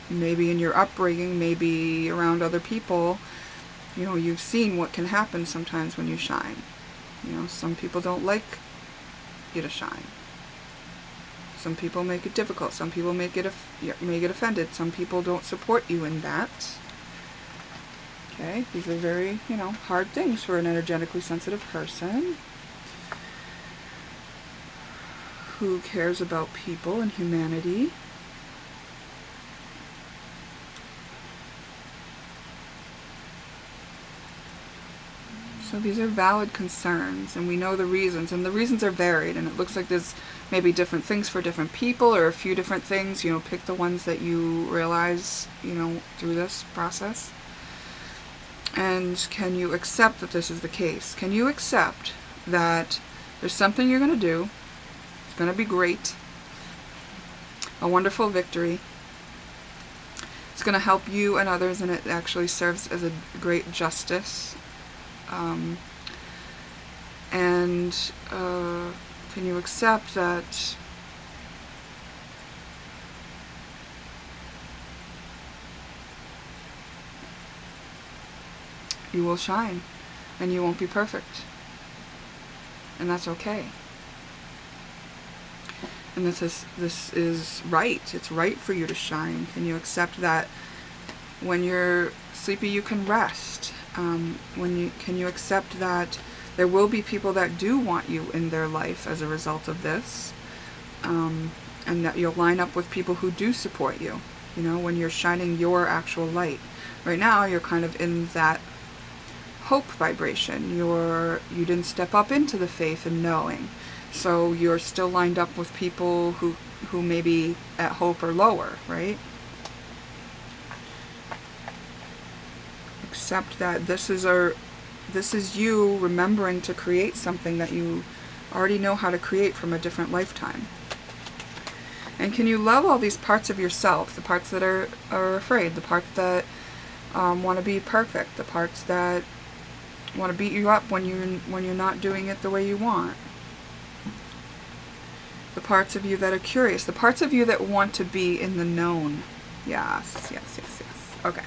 maybe in your upbringing, maybe around other people, you've seen what can happen sometimes when you shine. Some people don't like you to shine. Some people make it difficult. Some people may get offended. Some people don't support you in that. Okay, these are very, hard things for an energetically sensitive person who cares about people and humanity. So these are valid concerns, and we know the reasons, and the reasons are varied, and it looks like there's maybe different things for different people, or a few different things. Pick the ones that you realize, through this process. And can you accept that this is the case? Can you accept that there's something you're going to do? It's going to be great. A wonderful victory. It's going to help you and others, and it actually serves as a great justice. Can you accept that you will shine, and you won't be perfect, and that's okay. And this is right. It's right for you to shine. Can you accept that when you're sleepy you can rest? Can you accept that there will be people that do want you in their life as a result of this, and that you'll line up with people who do support you, when you're shining your actual light. Right now you're kind of in that hope vibration. You didn't step up into the faith and knowing, so you're still lined up with people who may be at hope or lower, right? accept that this is you remembering to create something that you already know how to create from a different lifetime. And can you love all these parts of yourself, the parts that are afraid, the parts that want to be perfect, the parts that want to beat you up when you're not doing it the way you want, the parts of you that are curious, the parts of you that want to be in the known. Yes, yes, yes, yes. Okay.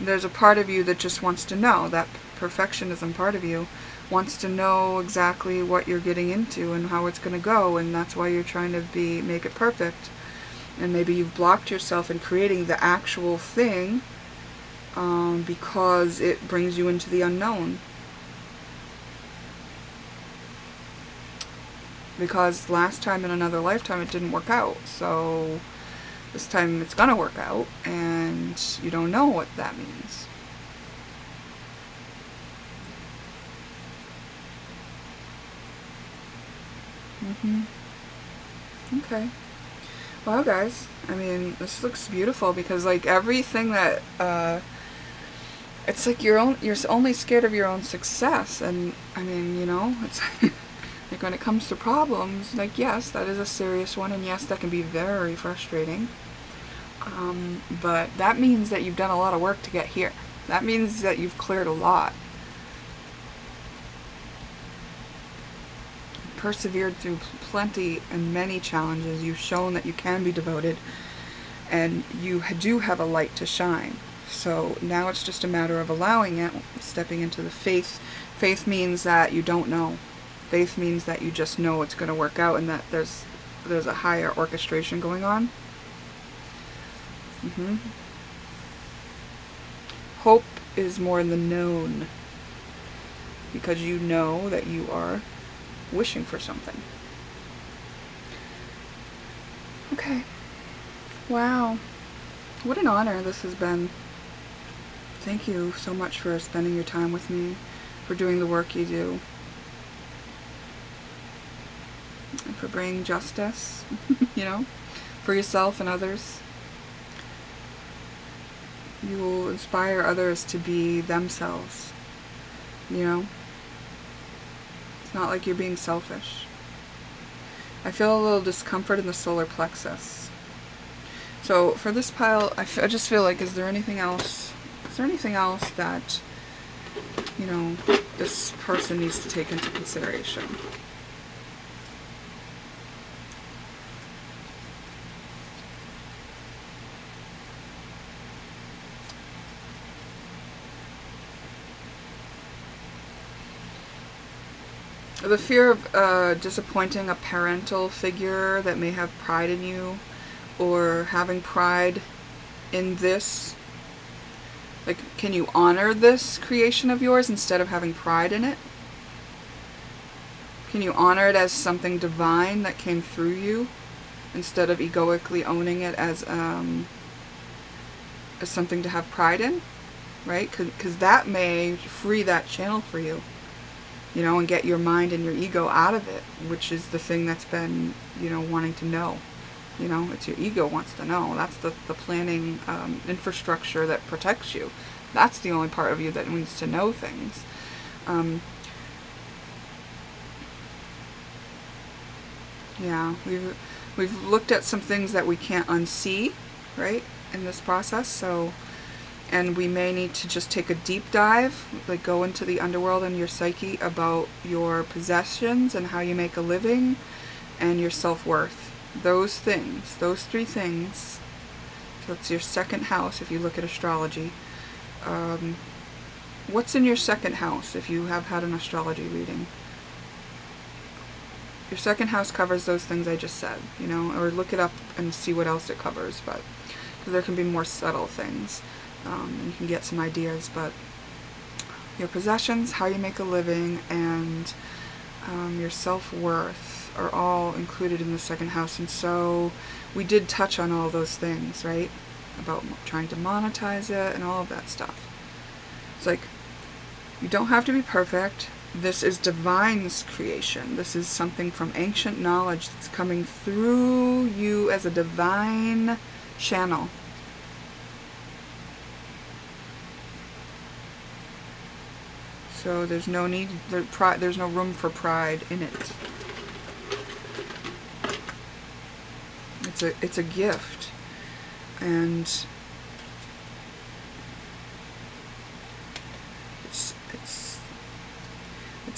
There's a part of you that just wants to know. That perfectionism part of you wants to know exactly what you're getting into and how it's going to go, and that's why you're trying to make it perfect. And maybe you've blocked yourself in creating the actual thing because it brings you into the unknown. Because last time in another lifetime it didn't work out, so this time it's gonna work out, and you don't know what that means. Okay. Well, guys, I mean, this looks beautiful because, like, everything that it's like you're only scared of your own success, and I mean, you know, it's like when it comes to problems, like, yes, that is a serious one, and yes, that can be very frustrating. But that means that you've done a lot of work to get here. That means that you've cleared a lot. Persevered through plenty and many challenges. You've shown that you can be devoted, and you do have a light to shine. So now it's just a matter of allowing it, stepping into the faith. Faith means that you don't know. Faith means that you just know it's going to work out, and that there's a higher orchestration going on. Hope is more in the known, because you know that you are wishing for something. Okay. Wow. What an honor this has been. Thank you so much for spending your time with me, for doing the work you do, and for bringing justice, you know, for yourself and others. You will inspire others to be themselves, you know. It's not like you're being selfish. I feel a little discomfort in the solar plexus. So for this pile, I just feel like, is there anything else that, you know, this person needs to take into consideration? The fear of disappointing a parental figure that may have pride in you, or having pride in this. Like, can you honor this creation of yours instead of having pride in it? Can you honor it as something divine that came through you, instead of egoically owning it as something to have pride in, right? Because that may free that channel for you, you know, and get your mind and your ego out of it, which is the thing that's been, you know, wanting to know. You know, it's your ego wants to know. That's the planning infrastructure that protects you. That's the only part of you that needs to know things. Yeah, we've looked at some things that we can't unsee, right, in this process. So, and we may need to just take a deep dive, like go into the underworld and your psyche about your possessions and how you make a living and your self-worth. Those things, those three things. So it's your second house if you look at astrology. What's in your second house if you have had an astrology reading? Your second house covers those things I just said, you know, or look it up and see what else it covers, but there can be more subtle things, and you can get some ideas, but your possessions, how you make a living, and your self-worth are all included in the second house. And so we did touch on all those things, right? About trying to monetize it and all of that stuff. It's like, you don't have to be perfect. This is divine's creation. This is something from ancient knowledge that's coming through you as a divine channel. So there's no need, there's no room for pride in it. It's a gift, and it's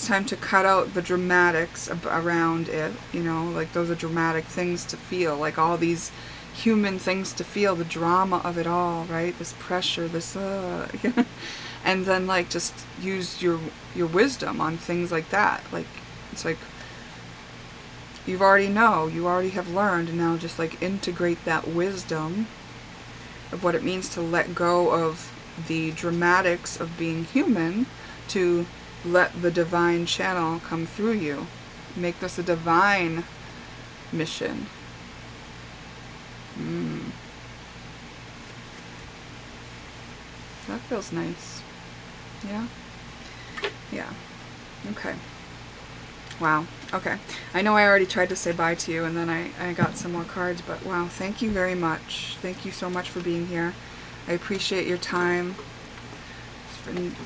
time to cut out the dramatics around it. You know, like those are dramatic things to feel, like all these human things to feel, the drama of it all, right? This pressure, this and then like just use your wisdom on things like that. Like it's like you already have learned, and now just like integrate that wisdom of what it means to let go of the dramatics of being human, to let the divine channel come through you. Make this a divine mission. That feels nice. Yeah? Yeah. Okay. Wow. Okay. I know I already tried to say bye to you, and then I got some more cards, but wow, thank you very much. Thank you so much for being here. I appreciate your time,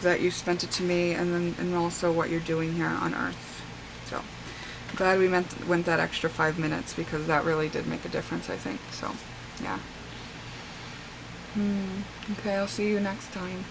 that you spent it to me, and also what you're doing here on Earth. So, I'm glad we went that extra 5 minutes, because that really did make a difference, I think. So, yeah. Okay, I'll see you next time.